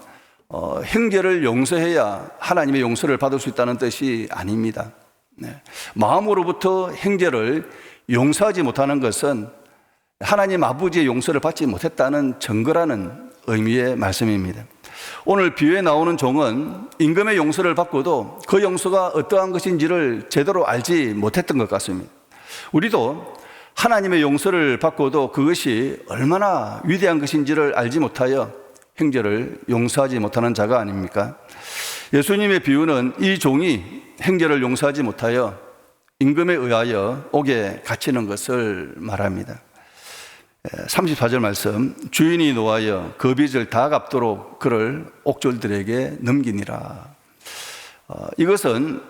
형제를 용서해야 하나님의 용서를 받을 수 있다는 뜻이 아닙니다. 마음으로부터 형제를 용서하지 못하는 것은 하나님 아버지의 용서를 받지 못했다는 증거라는 의미의 말씀입니다. 오늘 비유에 나오는 종은 임금의 용서를 받고도 그 용서가 어떠한 것인지를 제대로 알지 못했던 것 같습니다. 우리도 하나님의 용서를 받고도 그것이 얼마나 위대한 것인지를 알지 못하여 형제를 용서하지 못하는 자가 아닙니까? 예수님의 비유는 이 종이 형제를 용서하지 못하여 임금에 의하여 옥에 갇히는 것을 말합니다. 34절 말씀, 주인이 노하여 그 빚을 다 갚도록 그를 옥졸들에게 넘기니라. 이것은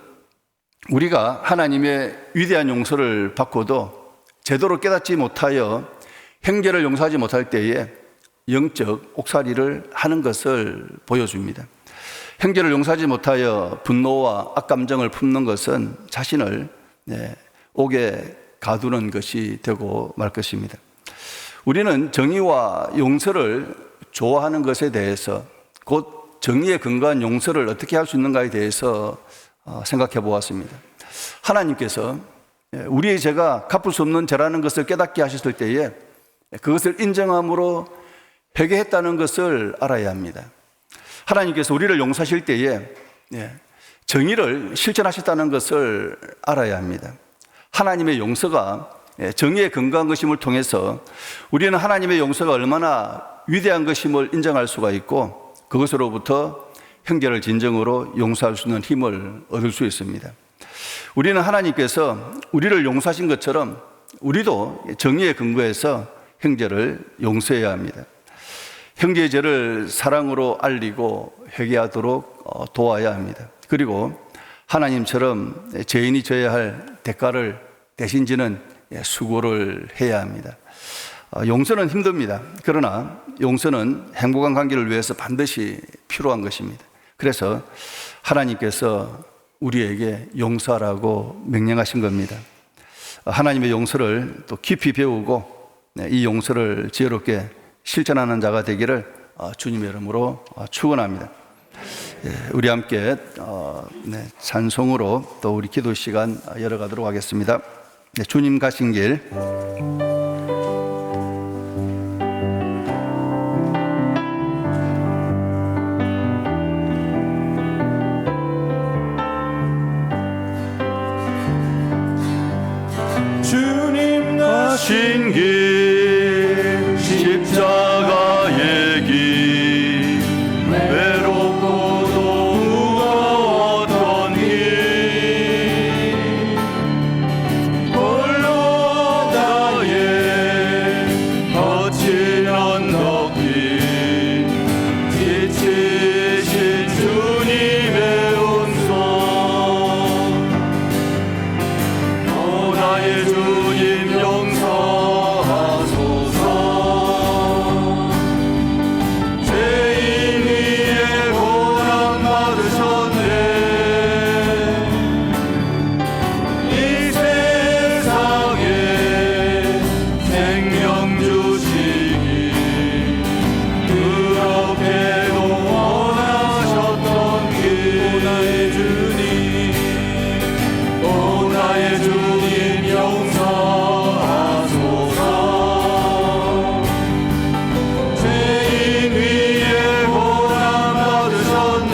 우리가 하나님의 위대한 용서를 받고도 제대로 깨닫지 못하여 형제를 용서하지 못할 때에 영적 옥살이를 하는 것을 보여줍니다. 형제를 용서하지 못하여 분노와 악감정을 품는 것은 자신을 옥에 가두는 것이 되고 말 것입니다. 우리는 정의와 용서를 좋아하는 것에 대해서, 곧 정의에 근거한 용서를 어떻게 할 수 있는가에 대해서 생각해 보았습니다. 하나님께서 우리의 죄가 갚을 수 없는 죄라는 것을 깨닫게 하셨을 때에 그것을 인정함으로 회개했다는 것을 알아야 합니다. 하나님께서 우리를 용서하실 때에 정의를 실천하셨다는 것을 알아야 합니다. 하나님의 용서가 정의에 근거한 것임을 통해서 우리는 하나님의 용서가 얼마나 위대한 것임을 인정할 수가 있고 그것으로부터 형제를 진정으로 용서할 수 있는 힘을 얻을 수 있습니다. 우리는 하나님께서 우리를 용서하신 것처럼 우리도 정의에 근거해서 형제를 용서해야 합니다. 형제의 죄를 사랑으로 알리고 회개하도록 도와야 합니다. 그리고 하나님처럼 죄인이 져야 할 대가를 대신 지는 수고를 해야 합니다. 용서는 힘듭니다. 그러나 용서는 행복한 관계를 위해서 반드시 필요한 것입니다. 그래서 하나님께서 우리에게 용서하라고 명령하신 겁니다. 하나님의 용서를 또 깊이 배우고 이 용서를 지혜롭게 실천하는 자가 되기를 주님의 이름으로 축원합니다. 우리 함께 찬송으로 또 우리 기도 시간 열어가도록 하겠습니다. 주님 가신 길. 주님 가신 길 십자가의 길 외롭고도 무거웠던 길 홀로 나의 거친 언덕길 지치신 주님의 온손 오 나의 주님 용서하소서 죄인 위에 고난 받으셨네 이 세상에 생명 주시기 그렇게도 원하셨던 길 오 나의 주님 용서하소서 죄인 위에 고난 받으셨네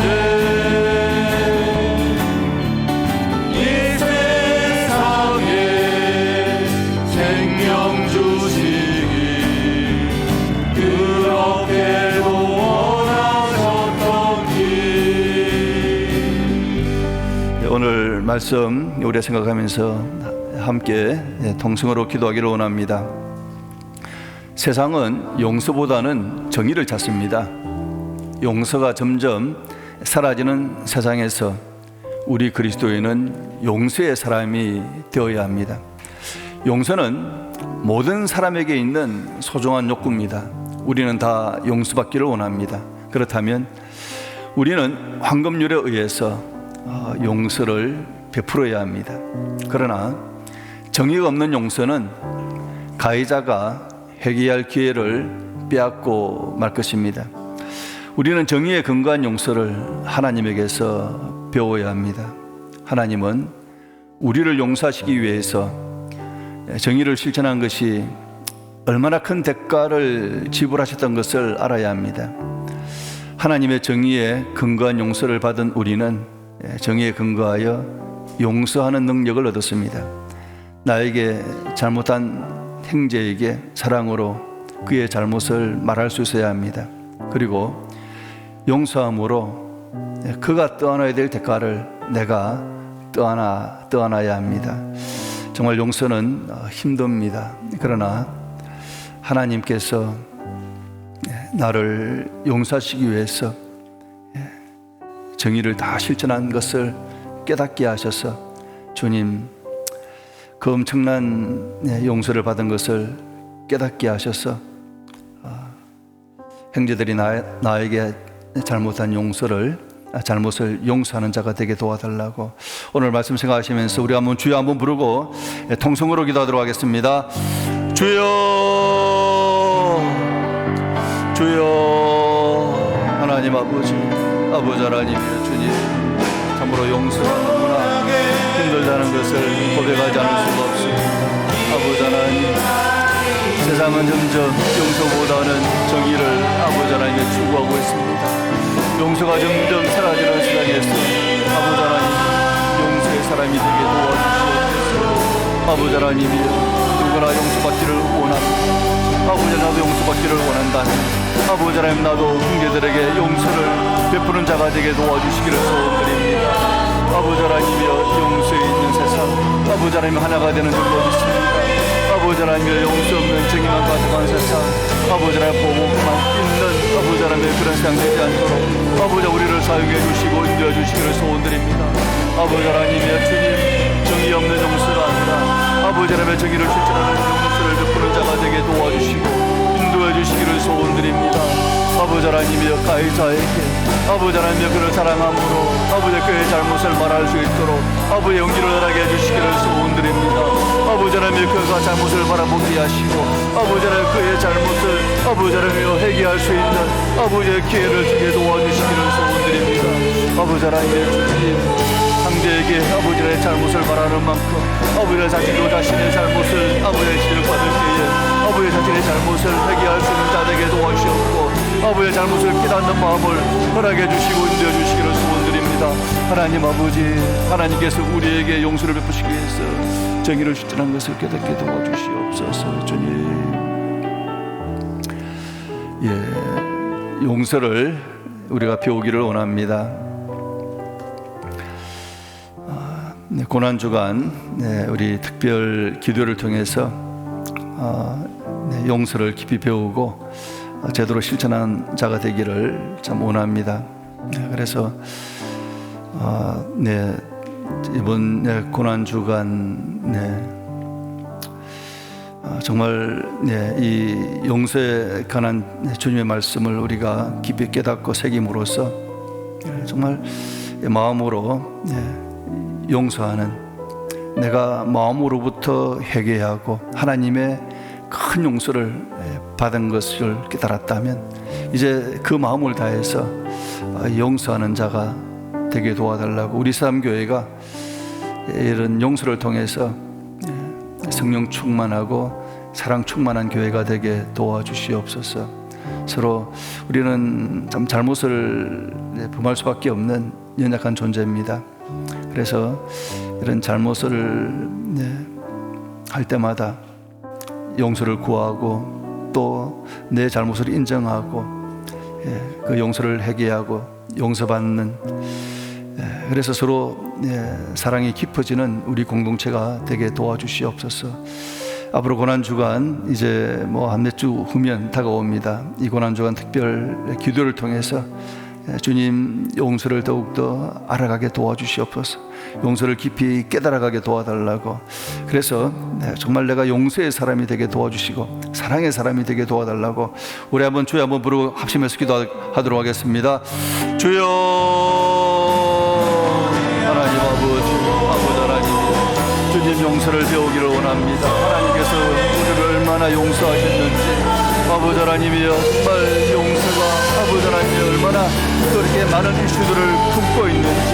이 세상에 생명 주시기 그렇게도 원하셨던 길. 오늘 말씀 우리가 생각하면서 함께 통성으로 기도하기를 원합니다. 세상은 용서보다는 정의를 찾습니다. 용서가 점점 사라지는 세상에서 우리 그리스도인은 용서의 사람이 되어야 합니다. 용서는 모든 사람에게 있는 소중한 욕구입니다. 우리는 다 용서받기를 원합니다. 그렇다면 우리는 황금률에 의해서 용서를 베풀어야 합니다. 그러나 정의가 없는 용서는 가해자가 회개할 기회를 빼앗고 말 것입니다. 우리는 정의에 근거한 용서를 하나님에게서 배워야 합니다. 하나님은 우리를 용서하시기 위해서 정의를 실천한 것이 얼마나 큰 대가를 지불하셨던 것을 알아야 합니다. 하나님의 정의에 근거한 용서를 받은 우리는 정의에 근거하여 용서하는 능력을 얻었습니다. 나에게 잘못한 형제에게 사랑으로 그의 잘못을 말할 수 있어야 합니다. 그리고 용서함으로 그가 떠안아야 될 대가를 내가 떠안아야 합니다. 정말 용서는 힘듭니다. 그러나 하나님께서 나를 용서하시기 위해서 정의를 다 실천한 것을 깨닫게 하셔서 주님 그 엄청난 용서를 받은 것을 깨닫게 하셔서 형제들이 나에게 잘못한 잘못을 용서하는 자가 되게 도와달라고 오늘 말씀 생각하시면서 우리 한번 주여 한번 부르고 통성으로 기도하도록 하겠습니다. 주여 주여 하나님 아버지 하나님이여 주님 참으로 용서가 너무나 힘들다는 것을 고백하지 않을 수가 없습니다. 아버지 하나님 세상은 점점 용서보다는 정의를 아버지 하나님께 추구하고 있습니다. 용서가 점점 사라지는 세상에서 아버지 하나님 용서의 사람이 되게 도와주시옵소서. 아버지 하나님이여 누구나 용서받기를 원합니다. 아버지 나도 용서받기를 원한다면 아버지 하나님 나도 형제들에게 용서를 베푸는 자가 되게 도와주시기를 소원드립니다. 아버지 하나님이여 용서에 있는 세상 아버지 하나님 하나가 되는 줄 믿습니다. 아버지 하나님이여 용서 없는 정의만 가득한 세상 아버지 하나님 보복만 있는 아버지 하나님의 그런 세상 되지 않도록 아버지 우리를 사용해 주시고 인도해 주시기를 소원드립니다. 아버지 하나님이여 주님 정의 없는 용서가 아니라 아버지 하나님의 정의를 실천하는 용서를 베푸는 자가 되게 도와주시고 인도해 주시기를 소원드립니다. 아버지 하나님이여 가해자에게 아버지 하나님이여 그를 사랑함으로 아버지 그의 잘못을 말할 수 있도록 아버지 용기를 하게 해주시기를 소원드립니다. 아버지 아버지 하나님 그가 잘못을 바라보게 하시고 아버지 하나님 그의 잘못을 아버지 하나님 회개할 수 있는 아버지의 기회를 주게 도와주시기를 소원드립니다. 아버지 하나님 주님 상대에게 아버지의 잘못을 바라는 만큼 아버지의 자신도 자신의 잘못을 아버지의 지적을 받을 때에 아버지의 자신의 잘못을 회개할 수 있는 자에게 도와주시옵고 아버지의 잘못을 깨닫는 마음을 허락해 주시고 인도해 주시기를 소원드립니다. 하나님 아버지 하나님께서 우리에게 용서를 베푸시기 위해서 정의를 실천한 것을 깨닫게 도와주시옵소서. 주님 용서를 우리가 배우기를 원합니다. 고난주간 우리 특별 기도를 통해서 용서를 깊이 배우고 제대로 실천한 자가 되기를 참 원합니다. 그래서 이번 고난주간 정말 이 용서에 관한 주님의 말씀을 우리가 깊이 깨닫고 새김으로써 정말 마음으로 용서하는, 내가 마음으로부터 회개하고 하나님의 큰 용서를 받은 것을 깨달았다면 이제 그 마음을 다해서 용서하는 자가 되게 도와달라고 우리 사람교회가 이런 용서를 통해서 성령 충만하고 사랑 충만한 교회가 되게 도와주시옵소서. 서로 우리는 참 잘못을 범할 수밖에 없는 연약한 존재입니다. 그래서 이런 잘못을 할 때마다 용서를 구하고 또 내 잘못을 인정하고 그 용서를 회개하고 용서받는, 그래서 서로 사랑이 깊어지는 우리 공동체가 되게 도와주시옵소서. 앞으로 고난주간 이제 한 몇 주 후면 다가옵니다. 이 고난주간 특별 기도를 통해서 주님 용서를 더욱더 알아가게 도와주시옵소서. 용서를 깊이 깨달아가게 도와달라고. 그래서 정말 내가 용서의 사람이 되게 도와주시고 사랑의 사람이 되게 도와달라고 우리 한번 주여 한번 부르고 합심해서 기도하도록 하겠습니다. 주여 하나님 아버지 하나님, 주님 용서를 배우기를 원합니다. 하나님께서 우리를 얼마나 용서하셨는지, 아버지 하나님이여 정말 용서가 아버지 하나님이 얼마나 그렇게 많은 이슈들을 품고 있는지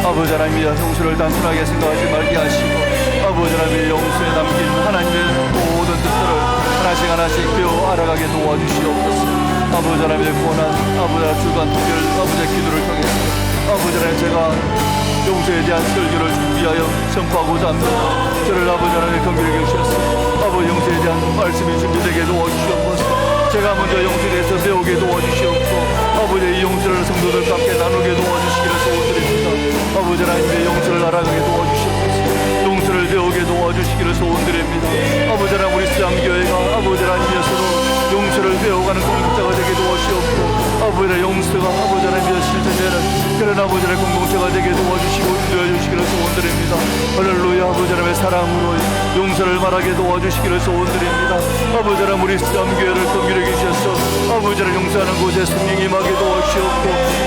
아버지 하나님이여 용서를 단순하게 생각하지 말게 하시고 아버지 하나님의 용서에 담긴 하나님의 모든 뜻들을 하나씩 하나씩 배워 알아가게 도와주시옵소서. 아버지 하나님의 고난 아버지 하나님 주간 특별 아버지의 기도를 통해서 아버지 하나님 제가 용서에 대한 설교를 준비하여 선포하고자 합니다. 저를 아버지 하나님의 긍휼히 여기셔서 아버지 용서에 대한 말씀이 준비되게 도와주시옵소서. 제가 먼저 용서에 대해서 배우게 도와주시옵고 아버지 이 용서를 성도들과 함께 나누게 도와주시기를 소원드립니다. 아버지 하나님의 용서를 알아가게 도와주시옵소서. 용서를 배우게 도와주시기를 소원드립니다. 아버지 하나님 우리 수양교회가 아버지 하나님의 서로 용서를 배워가는 공동체가 되게 도와주시옵고 아버지 하나님 용서가 아버지 하나님의 실천되는 그런 아버지 하나님 공동체가 되게 도와주시고 인도해 주시기를 소원드립니다. 할렐루야. 아버지 하나님의 사랑으로 용서를 말하게 도와주시기를 소원드립니다. 아버지 하나님 우리 수양교회를 긍휼히 여기셔서 아버지 하나님 용서하는 곳에 성령이 임하게 도와주시옵고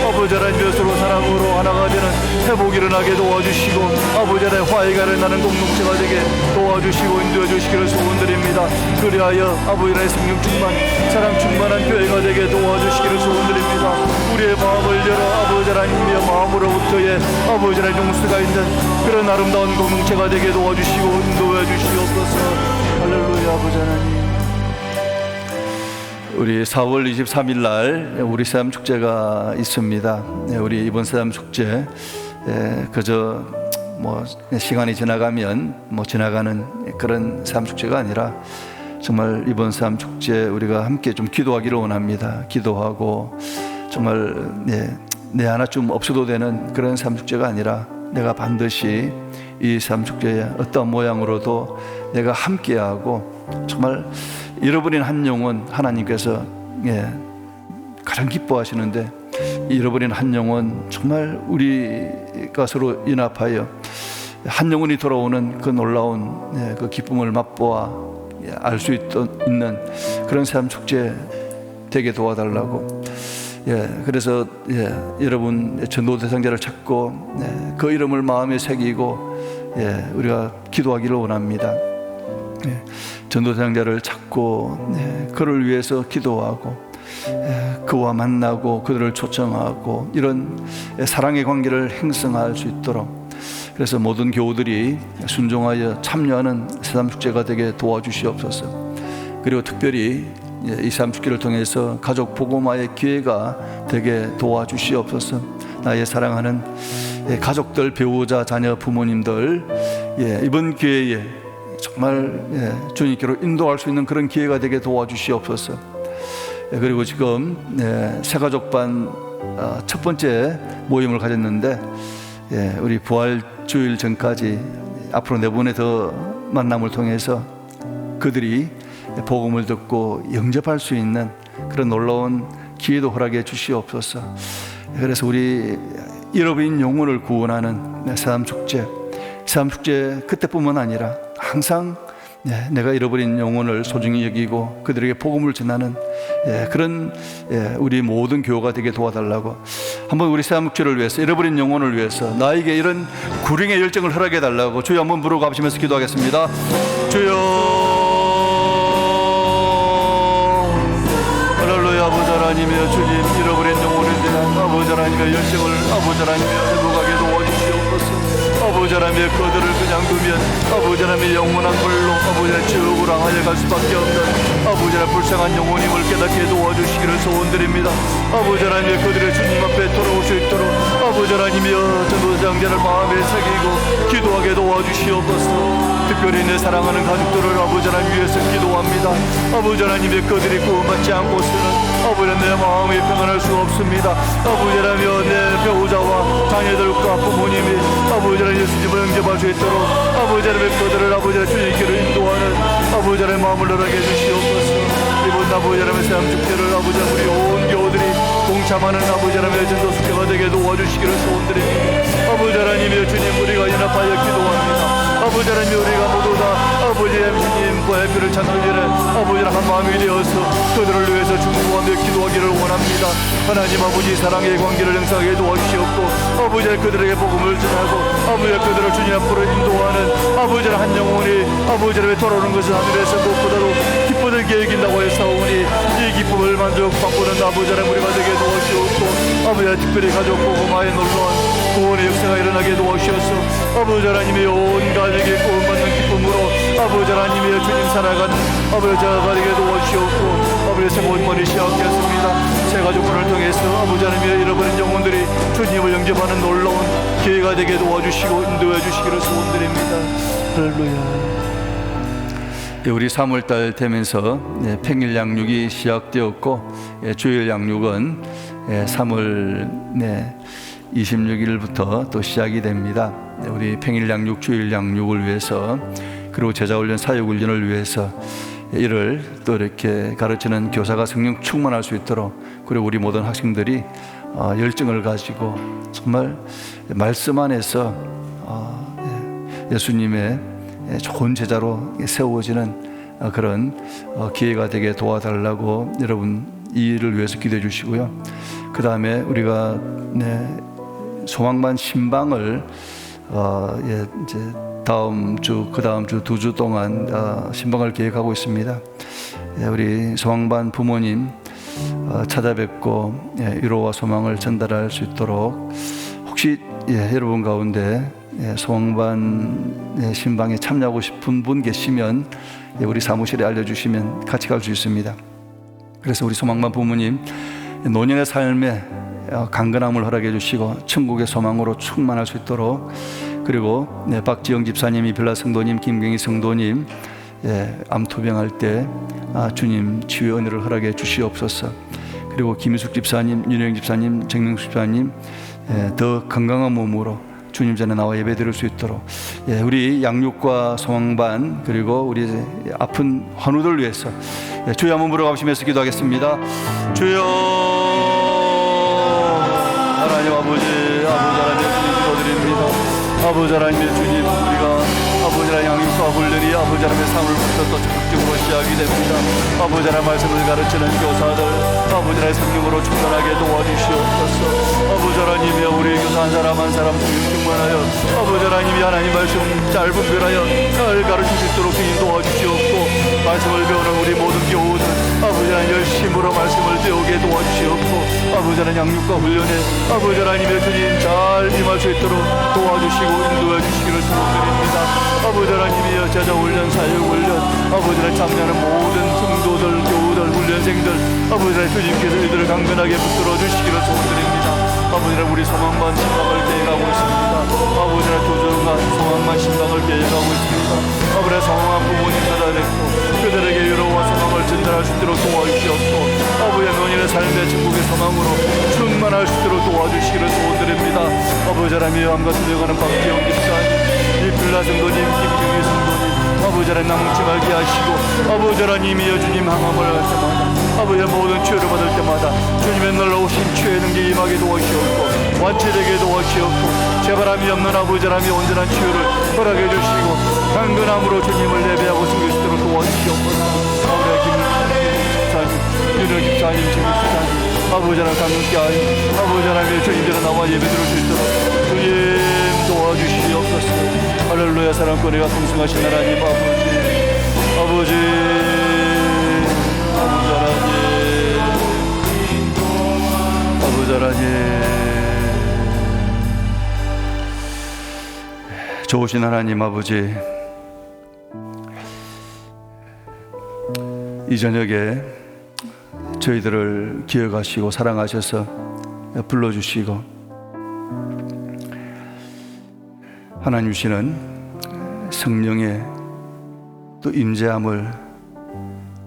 아버지 하나님 서로 사랑으로 하나가 되는 회복이 일어나게 도와주시고 아버지 하나님 화해가 일어나는 공동체가 되게 도와주시고 인도해 주시기를 소원드립니다. 그리하여 아버지 하나님 성령 충만 사랑 충만한 교회가 되게 도와주시기를 소원드립니다. 우리의 마음을 열어 아버지 하나님의 마음으로부터의 아버지 하나님 용서가 있는 그런 아름다운 공동체가 되게 도와주시고 인도해 주시옵소서. 할렐루야. 아버지 하나님 우리 4월 23일 날 우리 새암 축제가 있습니다. 우리 이번 새암 축제 그저 시간이 지나가면 지나가는 그런 새암 축제가 아니라 정말 이번 새암 축제 우리가 함께 좀 기도하기를 원합니다. 기도하고 정말 내 하나 좀 없어도 되는 그런 새암 축제가 아니라 내가 반드시 이 새암 축제에 어떤 모양으로도 내가 함께하고 정말 잃어버린 한 영혼 하나님께서 가장 기뻐하시는데 잃어버린 한 영혼 정말 우리가 서로 연합하여 한 영혼이 돌아오는 그 놀라운 그 기쁨을 맛보아 알 수 있는 그런 새암 축제 되게 도와달라고. 그래서 여러분 전도 대상자를 찾고 그 이름을 마음에 새기고 우리가 기도하기를 원합니다. 전도사역자를 찾고 그를 위해서 기도하고 그와 만나고 그들을 초청하고 이런 사랑의 관계를 행성할 수 있도록, 그래서 모든 교우들이 순종하여 참여하는 새삼축제가 되게 도와주시옵소서. 그리고 특별히 이 새삼축제를 통해서 가족 복음화의 기회가 되게 도와주시옵소서. 나의 사랑하는 가족들, 배우자, 자녀, 부모님들, 이번 기회에 정말 주님께로 인도할 수 있는 그런 기회가 되게 도와주시옵소서. 그리고 지금 새가족반 첫 번째 모임을 가졌는데, 우리 부활주일 전까지 앞으로 4번의 더 만남을 통해서 그들이 복음을 듣고 영접할 수 있는 그런 놀라운 기회도 허락해 주시옵소서. 그래서 우리 잃어버린 영혼을 구원하는 새삼축제 그때뿐만 아니라 항상 내가 잃어버린 영혼을 소중히 여기고 그들에게 복음을 전하는 그런 우리 모든 교회가 되게 도와달라고, 한번 우리 새삼축제를 위해서, 잃어버린 영혼을 위해서 나에게 이런 구령의 열정을 허락해 달라고 주여 한번 부르고 합시면서 기도하겠습니다. 주여, 할렐루야. 아버지 하나님이여, 주님, 잃어버린 영혼에 대한 아버지 하나님의 열정을 아버지 하나님이여 회복하게 도와주시옵소서. 아버지 하나님의 그들을 그냥 두면 아버지 하나님의 영원한 벌로 아버지 하나님 지옥으로 향하여 갈 수밖에 없는 아버지 하나님 불쌍한 영혼임을 깨닫게 도와주시기를 소원드립니다. 아버지 하나님의 그들의 주님 앞에 돌아올 수 있도록 아버지 하나님이여 전도사역자를 마음에 새기고 기도하게 도와주시옵소서. 특별히 내 사랑하는 가족들을 아버지 하나님 위해서 기도합니다. 아버지 하나님의 그들이 구원받지 않고서는 아버지 하나님 내 마음이 평안할 수 없습니다. 아버지 하나님이여 내 배우자와 자녀들과 부모님이 아버지 하나님 예수님을 영접할 수 있도록 아버지 하나님의 그들을 아버지 하나님 주님께로 인도하는 아버지 하나님의 마음을 허락해 주시옵소서. 이번 아버지 하나님의 새삼축제를 아버지 하나님 우리 온 교우들이 동참하는 아버지 하나님의 전도숙제가 되게 도와주시기를 소원드립니다. 아버지 하나님이여 주님, 우리가 연합하여 기도합니다. 아버지 하나님, 우리가 모두 다 아버지 하나님 부활표를 찾는 일에 아버지 하나님 한 마음이 되어서 그들을 위해서 중보하며 기도하기를 원합니다. 하나님 아버지 사랑의 관계를 형성하게 도와주시옵고 아버지 하나님 그들에게 복음을 전하고 아버지 하나님 그들을 주님 앞으로 인도하는 아버지 하나님 한 영혼이 아버지 하나님에 돌아오는 것을 하늘에서 무엇보다도 기쁘게 여긴다고 했사오니 이 기쁨을 만족받고는 아버지 하나님 우리가 되게 도와주시옵고 아버지 하나님 특별히 가족 복음화에 놀라운 구원의 역사가 일어나게 도와주셔서 아버지 하나님의 온 가족이 구원받는 기쁨으로 아버지 하나님의 주님 살아가는 아버지 자가 되게 도와주시옵고 아버지 생모임머리 시작하겠습니다. 새 가족분을 통해서 아버지 하나님의 잃어버린 영혼들이 주님을 영접하는 놀라운 기회가 되게 도와주시고 인도해 주시기를 소원드립니다. 할렐루야. 우리 3월달 되면서 평일 양육이 시작되었고 주일 양육은 3월 26일부터 또 시작이 됩니다. 우리 평일 양육, 주일 양육을 위해서 그리고 제자훈련, 사역훈련을 위해서 이를 또 이렇게 가르치는 교사가 성령 충만할 수 있도록, 그리고 우리 모든 학생들이 열정을 가지고 정말 말씀 안에서 예수님의 좋은 제자로 세워지는 그런 기회가 되게 도와달라고 여러분 이 일을 위해서 기도해 주시고요. 그 다음에 우리가 소망반 신방을 이제 다음 주, 그 다음 주 2주 동안 신방을 계획하고 있습니다. 우리 소망반 부모님 찾아뵙고 위로와 소망을 전달할 수 있도록, 혹시 여러분 가운데 소망반 신방에 참여하고 싶은 분 계시면 우리 사무실에 알려주시면 같이 갈 수 있습니다. 그래서 우리 소망반 부모님 노년의 삶에 강건함을 허락해 주시고 천국의 소망으로 충만할 수 있도록, 그리고 박지영 집사님이 빌라 성도님, 김경희 성도님 암투병할 때 주님 치유의 은혜를 허락해 주시옵소서. 그리고 김희숙 집사님, 윤영 집사님, 정명숙 집사님 더 건강한 몸으로 주님 전에 나와 예배 드릴 수 있도록, 우리 양육과 소망반 그리고 우리 아픈 환우들 위해서 주여 한번 물어가시면서 기도하겠습니다. 주여 하나님 아버지 하나님 주님 기도드립니다. 아버지 하나님의 주님, 우리가 아버지 하나님 양육과 훈련이 아버지 하나님의 삶을부터 또 적극적으로 시작이 됩니다. 아버지 하나님 말씀을 가르치는 교사들 아버지 하나님 성령으로 충만하게 도와주시옵소서. 아버지 하나님이여 우리 교사 한 사람 한 사람 충만하여 아버지 하나님이 하나님 말씀 짧은 편하여 잘 가르칠 수 있도록 주님 도와주시옵고 말씀을 배우는 우리 모든 교우들 아버지 하나님 열심으로 말씀을 배우게 도와주시옵고 아버지 하나님 양육과 훈련에 아버지 하나님의 주님 잘 임할 수 있도록 도와주시고 인도해 주시기를 소원드립니다. 아버지 하나님이여 제자 훈련 사역 훈련 아버지 하나님 참여하는 모든 성도들 교우들 훈련생들 아버지 하나님 주님께서 이들을 강건하게 붙들어 주시기를 소원드립니다. 아버지 하나님 우리 소망만 신방을 계획하고 있습니다. 아버지 하나님 조정한 소망만 신방을 계획하고 있습니다. 아버지 하나님 소망한 부모님 찾아뵙고 그들에게 위로와 소망을 전달할 수 있도록 도와주시옵고 아버지 하나님 너희의 삶의 천국의 소망으로 충만할 수 있도록 도와주시기를 소원드립니다. 아버지 하나님 함과 투명하는 박지영 집사님 이 빌라 성도님 김경희 성도님 아버지 하나님 낭치하게 하시고 아버지 하나님이여 주님 항암을 할 때마다 아버지 모든 치유를 받을 때마다 주님의 놀라우신 치유의 능력이 임하게 도와주시옵고 완치되게 도와주시옵고 재바람이 없는 아버지 하나님의 온전한 치유를 허락해 주시고 강건함으로 주님을 예배하고 섬길 수 있도록 도와주시옵소서. 아버지 김사님 윤호 집사님 지금 집사님 아버지 하나님 강건케 하여 아버지 하나님의 주님들은 나와 예배 드릴 수 있도록 주님 도와주시옵소서. 할렐루야. 사랑권에가 풍성하신 하나님 아버지 아버지 아버지 하나님 좋으신 하나님 아버지 이 저녁에 저희들을 기억하시고 사랑하셔서 불러주시고 하나님 주시는 성령의 또 임재함을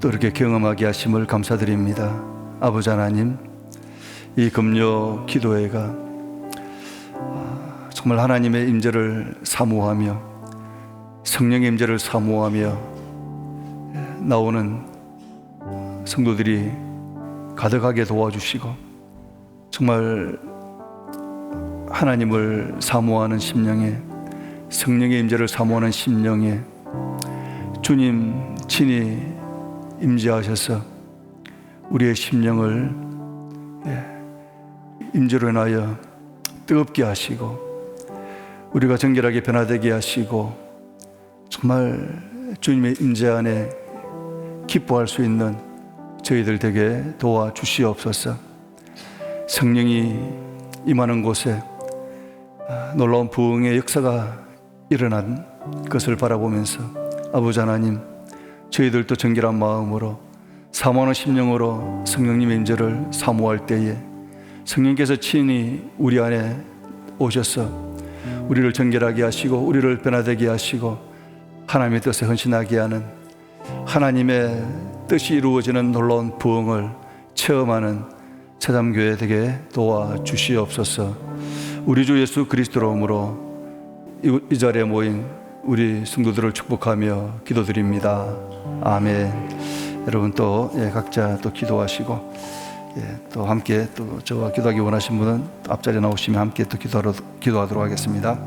또 이렇게 경험하게 하심을 감사드립니다. 아버지 하나님 이 금요 기도회가 정말 하나님의 임재를 사모하며 성령의 임재를 사모하며 나오는 성도들이 가득하게 도와주시고 정말 하나님을 사모하는 심령에 성령의 임재를 사모하는 심령에 주님 친히 임재하셔서 우리의 심령을 임재로 인하여 뜨겁게 하시고 우리가 정결하게 변화되게 하시고 정말 주님의 임재 안에 기뻐할 수 있는 저희들 되게 도와주시옵소서. 성령이 임하는 곳에 놀라운 부흥의 역사가 일어난 것을 바라보면서 아버지 하나님 저희들도 정결한 마음으로 사모하는 심령으로 성령님의 임재를 사모할 때에 성령께서 친히 우리 안에 오셔서 우리를 정결하게 하시고 우리를 변화되게 하시고 하나님의 뜻에 헌신하게 하는 하나님의 뜻이 이루어지는 놀라운 부흥을 체험하는 새담교회 되게 도와주시옵소서. 우리 주 예수 그리스도로 이름으로 이 자리에 모인 우리 성도들을 축복하며 기도드립니다. 아멘. 여러분 또 각자 또 기도하시고 또 함께 또 저와 기도하기 원하신 분은 앞자리에 나오시면 함께 또 기도하도록 하겠습니다.